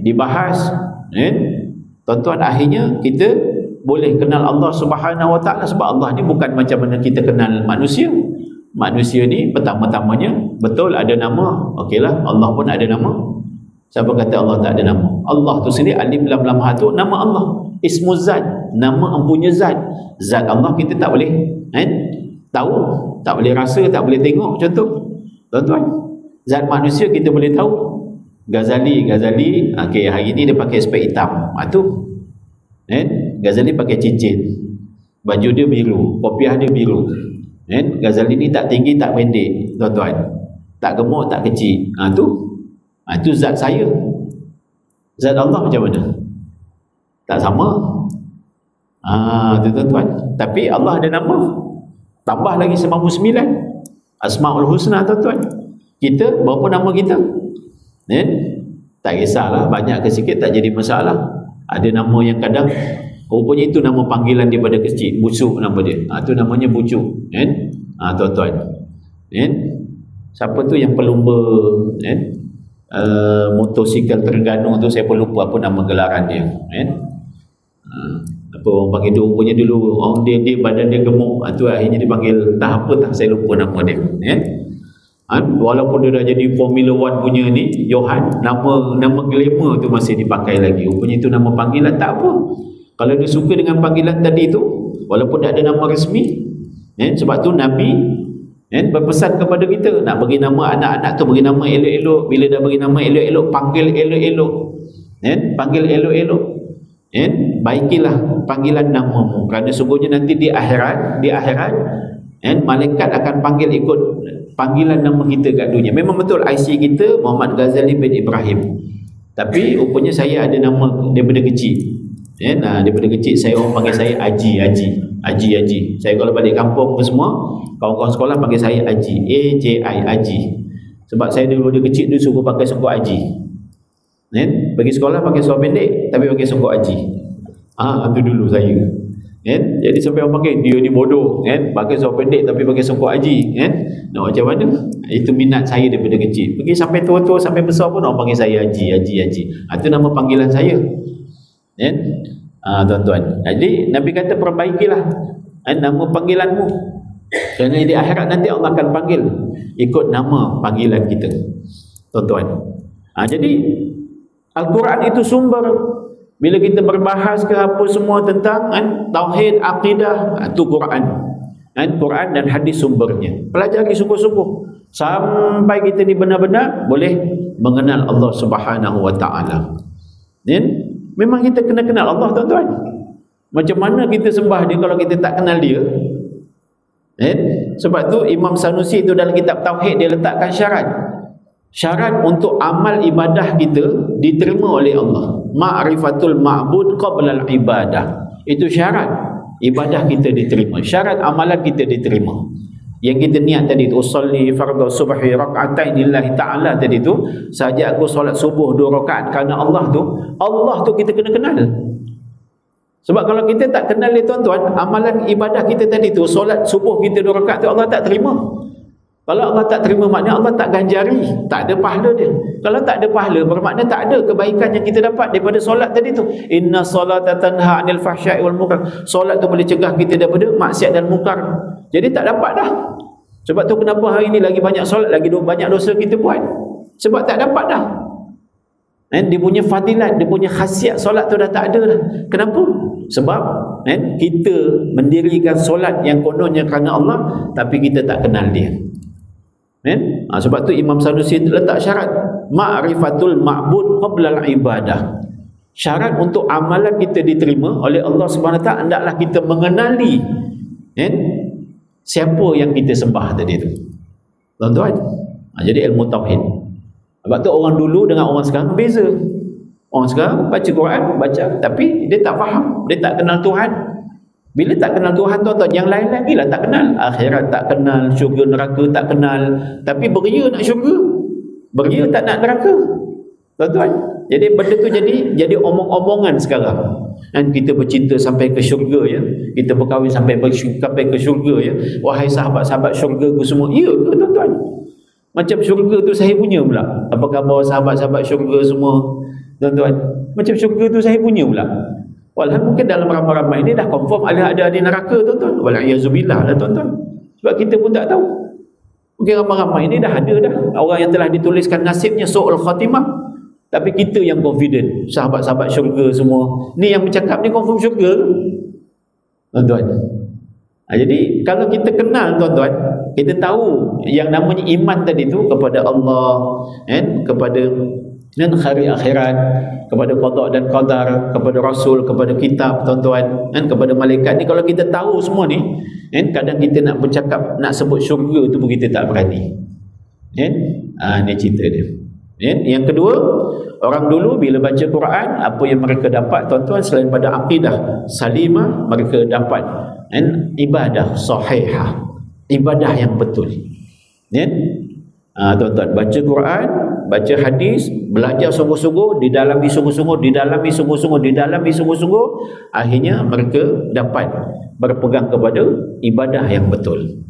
dibahas, tuan-tuan, akhirnya kita boleh kenal Allah Subhanahu Wa Taala. Sebab Allah ni bukan macam mana kita kenal manusia. Manusia ni pertama-tamanya betul ada nama, okeylah, Allah pun ada nama. Siapa kata Allah tak ada nama? Allah tu sendiri, alif lam lam ha tu nama Allah, ismu zat, nama empunya zat. Zat Allah kita tak boleh tahu, tak boleh rasa, tak boleh tengok. Contoh tuan-tuan, zat manusia kita boleh tahu. Ghazali, okey, hari ni dia pakai spek hitam, tu Ghazali pakai cincin, baju dia biru, kopiah dia biru. Ghazali ni tak tinggi tak pendek tuan-tuan, tak gemuk tak kecil. Tu zat saya. Zat Allah macam mana? Tak sama. Tu tuan-tuan. Tapi Allah ada nama, tambah lagi 99 Asmaul Husna tuan-tuan. Kita berapa nama kita? Tak kisahlah, banyak ke sikit tak jadi masalah. Ada nama yang kadang rupanya itu nama panggilan daripada kecil, Bucuk nama dia. Tu namanya Bucuk, tuan-tuan. Siapa tu yang pelumba motosikal Terengganu tu, saya pun lupa apa nama gelaran dia. Apa orang panggil dia, rupanya dulu orang dia badan dia gemuk, tu akhirnya dipanggil tak apa tak, saya lupa nama dia. Walaupun dia dah jadi Formula 1 punya ni, Johan, nama glamour tu masih dipakai lagi. Rupanya itu nama panggilan, tak apa. Kalau dia suka dengan panggilan tadi tu, walaupun tak ada nama resmi, sebab tu Nabi berpesan kepada kita, nak bagi nama anak-anak tu bagi nama elok-elok. Bila dah bagi nama elok-elok, panggil elok-elok. Panggil elok-elok. Baikilah panggilan namamu, kerana sungguhnya nanti di akhirat malaikat akan panggil ikut panggilan nama kita kat dunia. Memang betul IC kita Muhammad Ghazali bin Ibrahim, tapi rupanya saya ada nama daripada kecil. Daripada kecil saya orang panggil saya Haji. Saya kalau balik kampung ke semua, kawan-kawan sekolah panggil saya Haji, AJI, Haji. Sebab saya dulu dia kecil tu suruh pakai songkok Haji. Pergi sekolah pakai seluar pendek tapi pakai songkok Haji. Itu dulu saya. Jadi sampai orang panggil dia ni bodoh, pakai seluar pendek tapi pakai songkok Haji. Nak macam mana? Itu minat saya daripada kecil. Pergi sampai tua-tua sampai besar pun orang panggil saya Haji. Itu nama panggilan saya. Tuan-tuan, jadi Nabi kata perbaikilah nama panggilanmu, kerana di akhirat nanti Allah akan panggil ikut nama panggilan kita, tuan-tuan. Jadi Al-Quran itu sumber. Bila kita berbahas ke apa semua tentang tauhid, akidah, itu Quran. Quran dan hadis sumbernya. Pelajari sungguh-sungguh sampai kita ni benar-benar boleh mengenal Allah Subhanahu Wa Taala. Memang kita kena kenal Allah, tuan-tuan. Macam mana kita sembah dia kalau kita tak kenal dia? Sebab tu Imam Sanusi tu dalam kitab Tauhid dia letakkan syarat untuk amal ibadah kita diterima oleh Allah. Ma'rifatul ma'bud qabla al-ibadah. Itu syarat ibadah kita diterima, syarat amalan kita diterima. Yang kita niat tadi tu, usolli fardhu subhi rak'atain lillahi ta'ala tadi tu, saja aku solat subuh 2 rakaat kerana Allah tu kita kena kenal. Sebab kalau kita tak kenal dia, tuan-tuan, amalan ibadah kita tadi tu, solat subuh kita 2 rakaat tu Allah tak terima. Kalau Allah tak terima, maknanya Allah tak ganjari, tak ada pahala dia. Kalau tak ada pahala, bermakna tak ada kebaikan yang kita dapat daripada solat tadi tu. Inna solata tanha anil fahsya'i wal munkar. Solat tu boleh cegah kita daripada maksiat dan mungkar. Jadi tak dapat dah. Sebab tu kenapa hari ni lagi banyak solat, lagi banyak dosa kita buat. Sebab tak dapat dah. Dia punya fadilat, dia punya khasiat solat tu dah tak ada dah. Kenapa? Sebab kita mendirikan solat yang kononnya kerana Allah, tapi kita tak kenal dia. Sebab tu Imam Sanusi letak syarat ma'rifatul ma'bud qabla al-ibadah. Syarat untuk amalan kita diterima oleh Allah Subhanahu Wa Taala hendaklah kita mengenali siapa yang kita sembah tadi tu, tuan-tuan. Jadi ilmu tauhid. Sebab tu orang dulu dengan orang sekarang beza. Orang sekarang baca Quran, baca, tapi dia tak faham, dia tak kenal Tuhan. Bila tak kenal Tuhan, tuan-tuan, yang lain lagi lah tak kenal. Akhirat tak kenal, syurga neraka tak kenal, tapi beria nak syurga, beria tak nak neraka, tuan-tuan. Jadi benda tu jadi omong-omongan sekarang. Dan kita bercinta sampai ke syurga, ya, kita berkahwin sampai ke syurga, ya, wahai sahabat-sahabat syurga ku semua. Ya ke, tuan-tuan? Macam syurga tu saya punya pula. Apa khabar sahabat-sahabat syurga semua, tuan-tuan? Macam syurga tu saya punya pula. Walaupun mungkin dalam ramai-ramai ini dah confirm ada di neraka, tuan-tuan. Walaiyazubillah lah, tuan-tuan. Sebab kita pun tak tahu. Mungkin ramai-ramai ini dah ada dah orang yang telah dituliskan nasibnya su'ul khatimah. Tapi kita yang confident, sahabat-sahabat syurga semua. Ni yang bercakap ni confirm syurga, tuan-tuan. Jadi kalau kita kenal, tuan-tuan, kita tahu yang namanya iman tadi tu kepada Allah, kepada hari akhirat, kepada qada dan qadar, kepada Rasul, kepada kitab, tuan-tuan, kepada malaikat ni. Kalau kita tahu semua ni, kadang kita nak bercakap, nak sebut syurga tu pun kita tak berani. Ni cerita dia. Yang kedua, orang dulu bila baca Quran, apa yang mereka dapat, tuan-tuan, selain pada akidah salimah, mereka dapat ibadah sahihah, ibadah yang betul. Tuan-tuan, baca Quran, baca hadis, belajar sungguh-sungguh, didalami sungguh-sungguh, akhirnya mereka dapat berpegang kepada ibadah yang betul.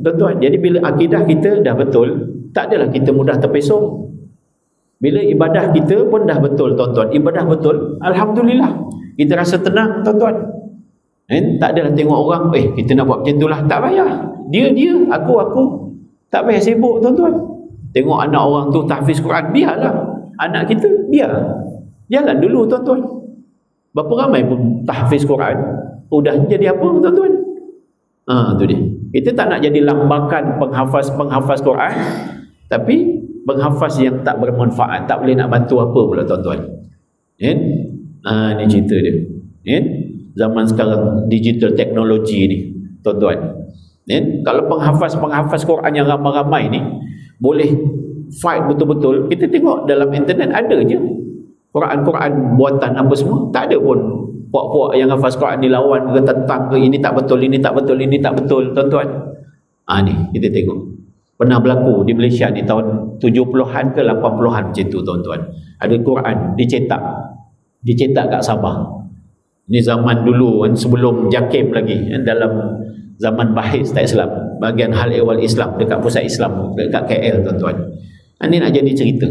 Tuan-tuan, jadi bila akidah kita dah betul, tak adalah kita mudah terpesong. Bila ibadah kita pun dah betul, tuan-tuan, ibadah betul, alhamdulillah, kita rasa tenang, tuan-tuan. Tak adalah tengok orang, kita nak buat macam tu lah, tak payah. Dia, aku, tak payah sibuk, tuan-tuan. Tengok anak orang tu tahfiz Quran, biarlah. Anak kita, biar. Jalan dulu, tuan-tuan. Berapa ramai pun tahfiz Quran, udah jadi apa, tuan-tuan? Tu dia. Kita tak nak jadi lambakan penghafaz Quran, tapi penghafaz yang tak bermanfaat, tak boleh nak bantu apa pula, tuan-tuan. Ni cerita dia. Zaman sekarang digital teknologi ni, tuan-tuan. Kalau penghafaz Quran yang ramai-ramai ni boleh fight betul-betul, kita tengok dalam internet ada je Quran-Quran buatan apa semua. Tak ada pun puak-puak yang hafaz Quran ni lawan ke, tentang ke, ini tak betul, ini tak betul, ini tak betul, tuan-tuan. Ni kita tengok pernah berlaku di Malaysia ni tahun 70-an ke 80-an macam tu, tuan-tuan. Ada Quran dicetak kat Sabah. Ni zaman dulu kan, sebelum JAKIM lagi, dalam zaman Bahis tak Islam, bahagian Hal Ehwal Islam dekat pusat Islam dekat KL, tuan-tuan. Ini nak jadi cerita.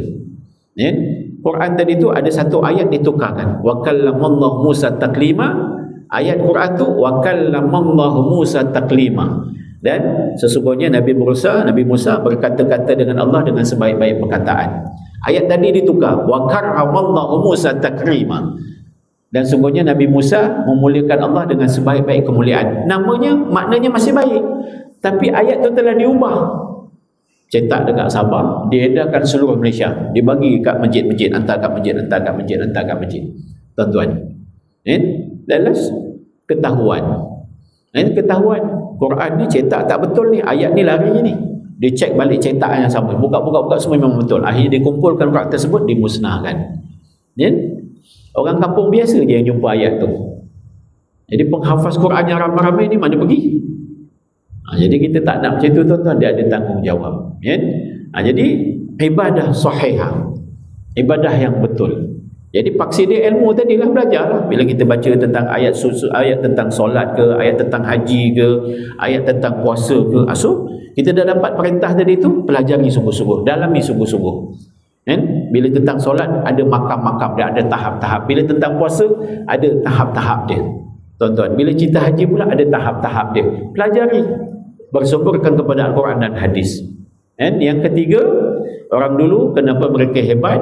Quran tadi tu ada satu ayat ditukarkan, wa kallamallahu Musa taklima. Ayat Quran tu wa kallamallahu Musa taklima, dan sesungguhnya Nabi Musa berkata-kata dengan Allah dengan sebaik-baik perkataan. Ayat tadi ditukar, wa karramallahu Musa takrima, dan sungguhnya Nabi Musa memuliakan Allah dengan sebaik-baik kemuliaan. Maknanya masih baik, tapi ayat tu telah diubah. Cetak dekat Sabah, diedarkan seluruh Malaysia, dibagi kat masjid-masjid, hantar kat masjid, tuan-tuan. Dalas ketahuan. Ketahuan Quran ni cetak tak betul ni, ayat ni lari ni. Dia cek balik cetak yang sama, buka semua memang betul. Akhirnya dikumpulkan Quran tersebut, dimusnahkan. Orang kampung biasa je yang jumpa ayat tu. Jadi penghafaz Quran yang ramai-ramai ni mana pergi? Jadi kita tak nak macam tu, tuan-tuan. Dia ada tanggungjawab. Jadi ibadah sahihah, ibadah yang betul. Jadi paksi dia ilmu tadilah, belajarlah. Bila kita baca tentang ayat tentang solat ke, ayat tentang haji ke, ayat tentang puasa ke, kita dah dapat perintah tadi tu, pelajari sungguh-sungguh, dalami sungguh-sungguh. Bila tentang solat ada makam-makam dia, ada tahap-tahap. Bila tentang puasa ada tahap-tahap dia, tuan-tuan. Bila cerita haji pula ada tahap-tahap dia. Pelajari, bersumberkan kepada Al-Quran dan hadis. Yang ketiga, orang dulu kenapa mereka hebat?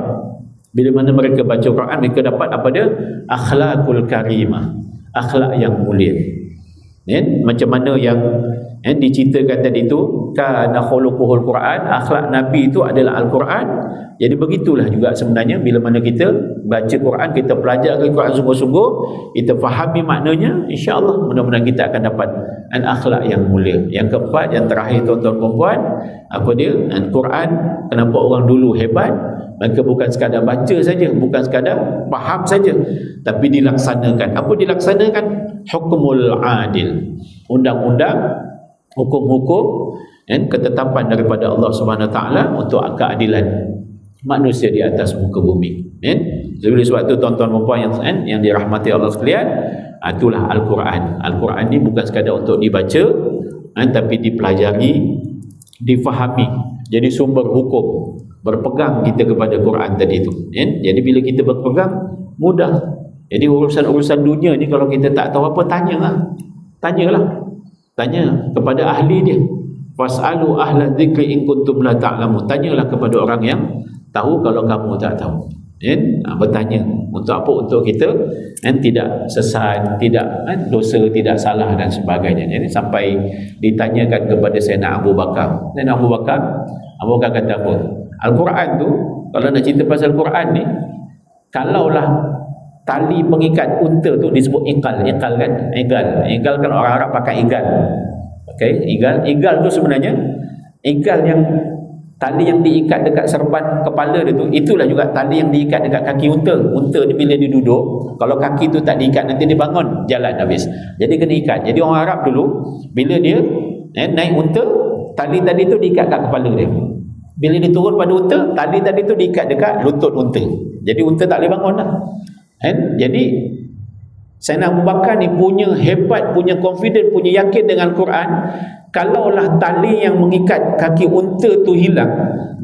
Bila mana mereka baca Quran, mereka dapat apa dia? Akhlakul karimah, akhlak yang mulia. Macam mana yang diceritakan tadi tu, kana khuluquhul Quran, akhlak Nabi itu adalah Al-Quran. Jadi begitulah juga sebenarnya bila mana kita baca Quran, kita pelajari Quran sungguh-sungguh, kita fahami maknanya, insya-Allah mudah-mudahan kita akan dapat akhlak yang mulia. Yang keempat, yang terakhir tuan-tuan dan puan, apa dia? Quran, kenapa orang dulu hebat? Mereka bukan sekadar baca saja, bukan sekadar faham saja, tapi dilaksanakan. Apa dilaksanakan? Hukmul adil, undang-undang, hukum-hukum dan ketetapan daripada Allah Subhanahu Wa Taala untuk keadilan manusia di atas muka bumi. Jadi sebab itu tuan-tuan dan puan yang dirahmati Allah sekalian, itulah Al-Quran. Al-Quran ni bukan sekadar untuk dibaca, tapi dipelajari, difahami. Jadi sumber hukum, berpegang kita kepada Quran tadi tu. Jadi bila kita berpegang, mudah. Jadi urusan-urusan dunia ni kalau kita tak tahu apa, tanyalah tanya kepada ahli dia. Fas'alu ahla dzikri in kuntum la ta'lamun. Tanyalah kepada orang yang tahu kalau kamu tak tahu. Bertanya untuk apa? Untuk kita tidak sesat, tidak dosa, tidak salah dan sebagainya. Jadi sampai ditanyakan kepada Sayyidina Abu Bakar. Sayyidina Abu Bakar kata apa? Al-Quran tu, kalau nak cerita pasal Quran ni, kalaulah tali pengikat unta tu disebut iqal kan? Iqal kan orang Arab pakai iqal. Okey, iqal tu sebenarnya iqal yang tali yang diikat dekat serban kepala dia tu, itulah juga tali yang diikat dekat kaki unta. Unta ni bila dia duduk, kalau kaki tu tak diikat nanti dia bangun jalan habis. Jadi kena ikat. Jadi orang Arab dulu bila dia naik unta, tali tadi tu diikat kat kepala dia. Bila dia turun pada unta, tali tadi tu diikat dekat lutut unta. Jadi unta tak boleh bangun dah. Jadi Sayyidina Abu Bakar ni punya hebat, punya confident, punya yakin dengan Quran. Kalaulah tali yang mengikat kaki unta tu hilang,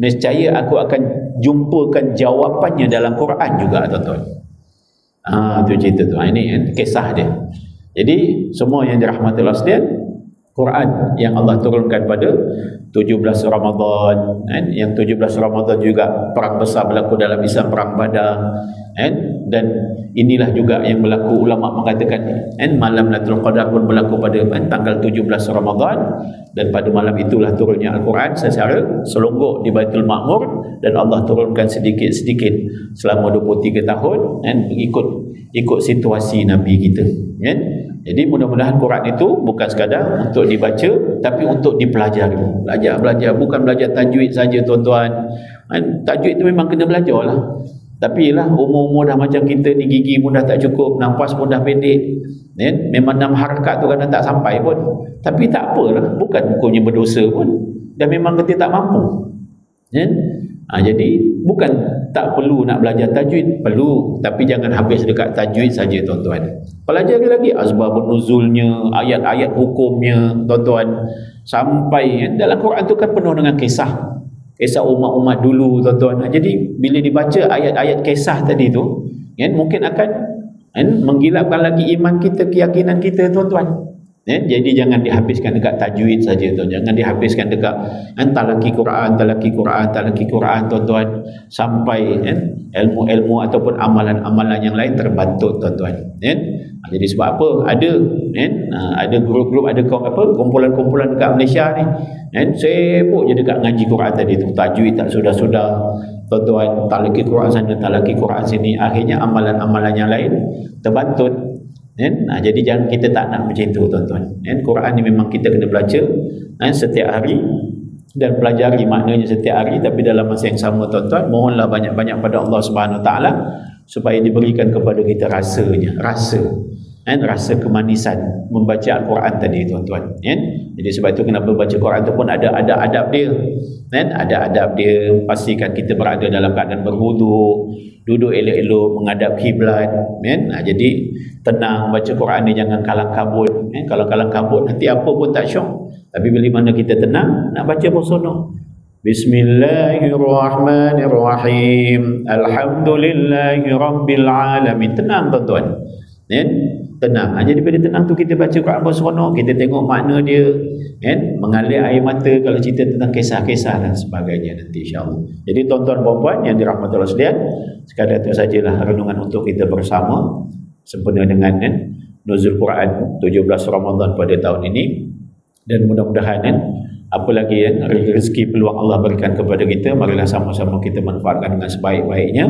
nescaya aku akan jumpakan jawapannya dalam Quran juga, tuan-tuan. Tu cerita tu. Ini kisah dia. Jadi semua yang dirahmati Allah sekalian, Quran yang Allah turunkan pada 17 Ramadan, yang 17 Ramadan juga perang besar berlaku dalam Islam, perang Badar, dan inilah juga yang berlaku, ulama mengatakan malam Lailatul Qadar pun berlaku pada tanggal 17 Ramadan, dan pada malam itulah turunnya Al-Quran secara selonggok di Baitul Ma'mur, dan Allah turunkan sedikit-sedikit selama 23 tahun ikut situasi Nabi kita. Jadi mudah-mudahan Quran itu bukan sekadar untuk dibaca, tapi untuk dipelajari. Belajar, bukan belajar tajwid saja, tuan-tuan. Tajwid itu memang kena belajar lah. Tapi lah umur-umur dah macam kita ni, gigi pun dah tak cukup, nafas pun dah pendek. Memang 6 harakat tu kadang tak sampai pun. Tapi tak apalah, bukan hukumnya berdosa pun. Dan memang kita tak mampu. Jadi bukan tak perlu nak belajar tajwid, perlu, tapi jangan habis dekat tajwid saja, tuan-tuan. Pelajari lagi asbabun nuzulnya, ayat-ayat hukumnya, tuan-tuan. Sampai dalam Quran tu kan penuh dengan kisah umat-umat dulu, tuan-tuan. Jadi bila dibaca ayat-ayat kisah tadi tu, mungkin akan menggilapkan lagi iman kita, keyakinan kita, tuan-tuan. Jadi jangan dihabiskan dekat tajwid saja, tuan. Jangan dihabiskan dekat talaqi Quran, tuan-tuan, sampai ilmu-ilmu ataupun amalan-amalan yang lain terbantut, tuan-tuan. Jadi sebab apa? Ada grup-grup, ada kumpulan-kumpulan dekat Malaysia ni, sibuk je dekat ngaji Quran tadi tu, tajwid tak sudah-sudah, tuan-tuan, talaqi Quran sana, talaqi Quran sini, akhirnya amalan-amalan yang lain terbantut. Jadi jangan, kita tak nak macam itu, tuan-tuan. Quran ni memang kita kena baca setiap hari dan pelajari maknanya setiap hari, tapi dalam masa yang sama, tuan-tuan, mohonlah banyak-banyak pada Allah Subhanahu Wa Taala supaya diberikan kepada kita rasa kemanisan membaca Al-Quran tadi, tuan-tuan. Jadi sebab itu kenapa baca Quran tu pun ada adab dia. Ada adab dia. Pastikan kita berada dalam keadaan berwuduk, duduk elok-elok menghadap kiblat. Jadi tenang baca Quran ni, jangan kalang kabut. Kalau kalang kabut nanti apa pun tak syok. Tapi bila mana kita tenang, nak baca pun sonok. Bismillahirrahmanirrahim. Alhamdulillahirabbil alamin. Tenang, tuan-tuan. Tenang. Jadi bila tenang tu kita baca Quran pun sonok, kita tengok makna dia, mengalir air mata kalau cerita tentang kisah-kisah dan sebagainya nanti, insya-Allah. Jadi tuan-tuan dan puan-puan yang dirahmati Allah sekalian, sekadar itu sajalah renungan untuk kita bersama sempena dengan nuzul Quran 17 Ramadan pada tahun ini. Dan mudah-mudahan kan, apa lagi kan, rezeki peluang Allah berikan kepada kita, marilah sama-sama kita manfaatkan dengan sebaik-baiknya.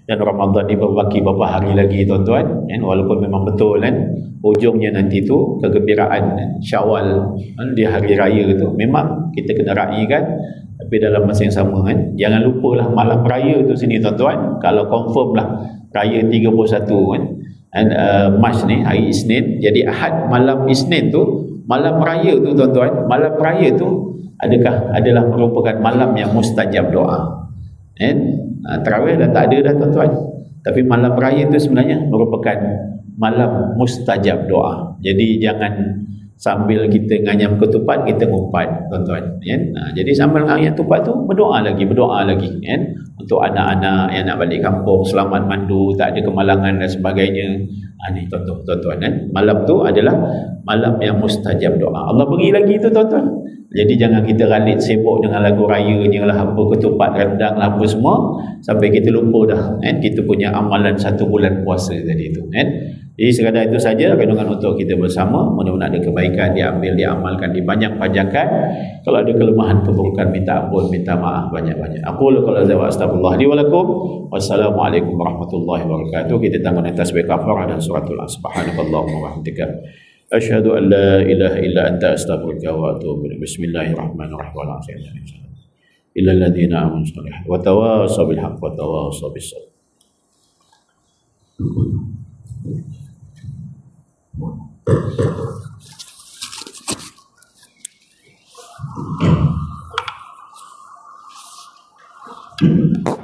Dan Ramadan ni berbaki beberapa hari lagi tuan-tuan kan, walaupun memang betul kan ujungnya nanti tu kegembiraan Syawal kan, di hari raya tu memang kita kena raikan, tapi dalam masa yang sama kan, jangan lupalah malam raya tu sini tuan-tuan. Kalau confirm lah raya 31 kan, Mac ni hari Isnin, jadi Ahad malam Isnin tu malam raya tu tuan-tuan, malam raya tu adalah merupakan malam yang mustajab doa kan. Tarawih dah tak ada dah tuan-tuan, tapi malam raya tu sebenarnya merupakan malam mustajab doa. Jadi jangan sambil kita nganyam ketupat kita ngumpat tuan-tuan kan. Jadi sambil nganyam ketupat tu berdoa lagi kan, untuk anak-anak yang nak balik kampung selamat mandu, tak ada kemalangan dan sebagainya. Ni tuan-tuan kan, malam tu adalah malam yang mustajab doa. Allah beri lagi tu tuan-tuan. Jadi jangan kita ralit sibuk dengan lagu raya ni lah, apa ketupat rendang lah apa semua, sampai kita lupa dah kan kita punya amalan 1 bulan puasa tadi tu kan. Jadi sekadar itu saja renungan untuk kita bersama. Mudah-mudahan ada kebaikan diambil, diamalkan, dibanyak-banyakan. Kalau ada kelemahan keburukan minta ampun, minta maaf banyak-banyak. Aku qul wa astagfirullah li wa lakum. Wassalamualaikum warahmatullahi wabarakatuh. Kita tanggung tasbih kafarah dan suratul subhanakallahumma wa bihamdika asyhadu an la ilaha illa anta astaghfiruka wa atubu ilaik. Bismillahirrahmanirrahim. Wa illal ladzina amanu wa tawassaw bil haqq wa tawassaw bis sabr. Thank you.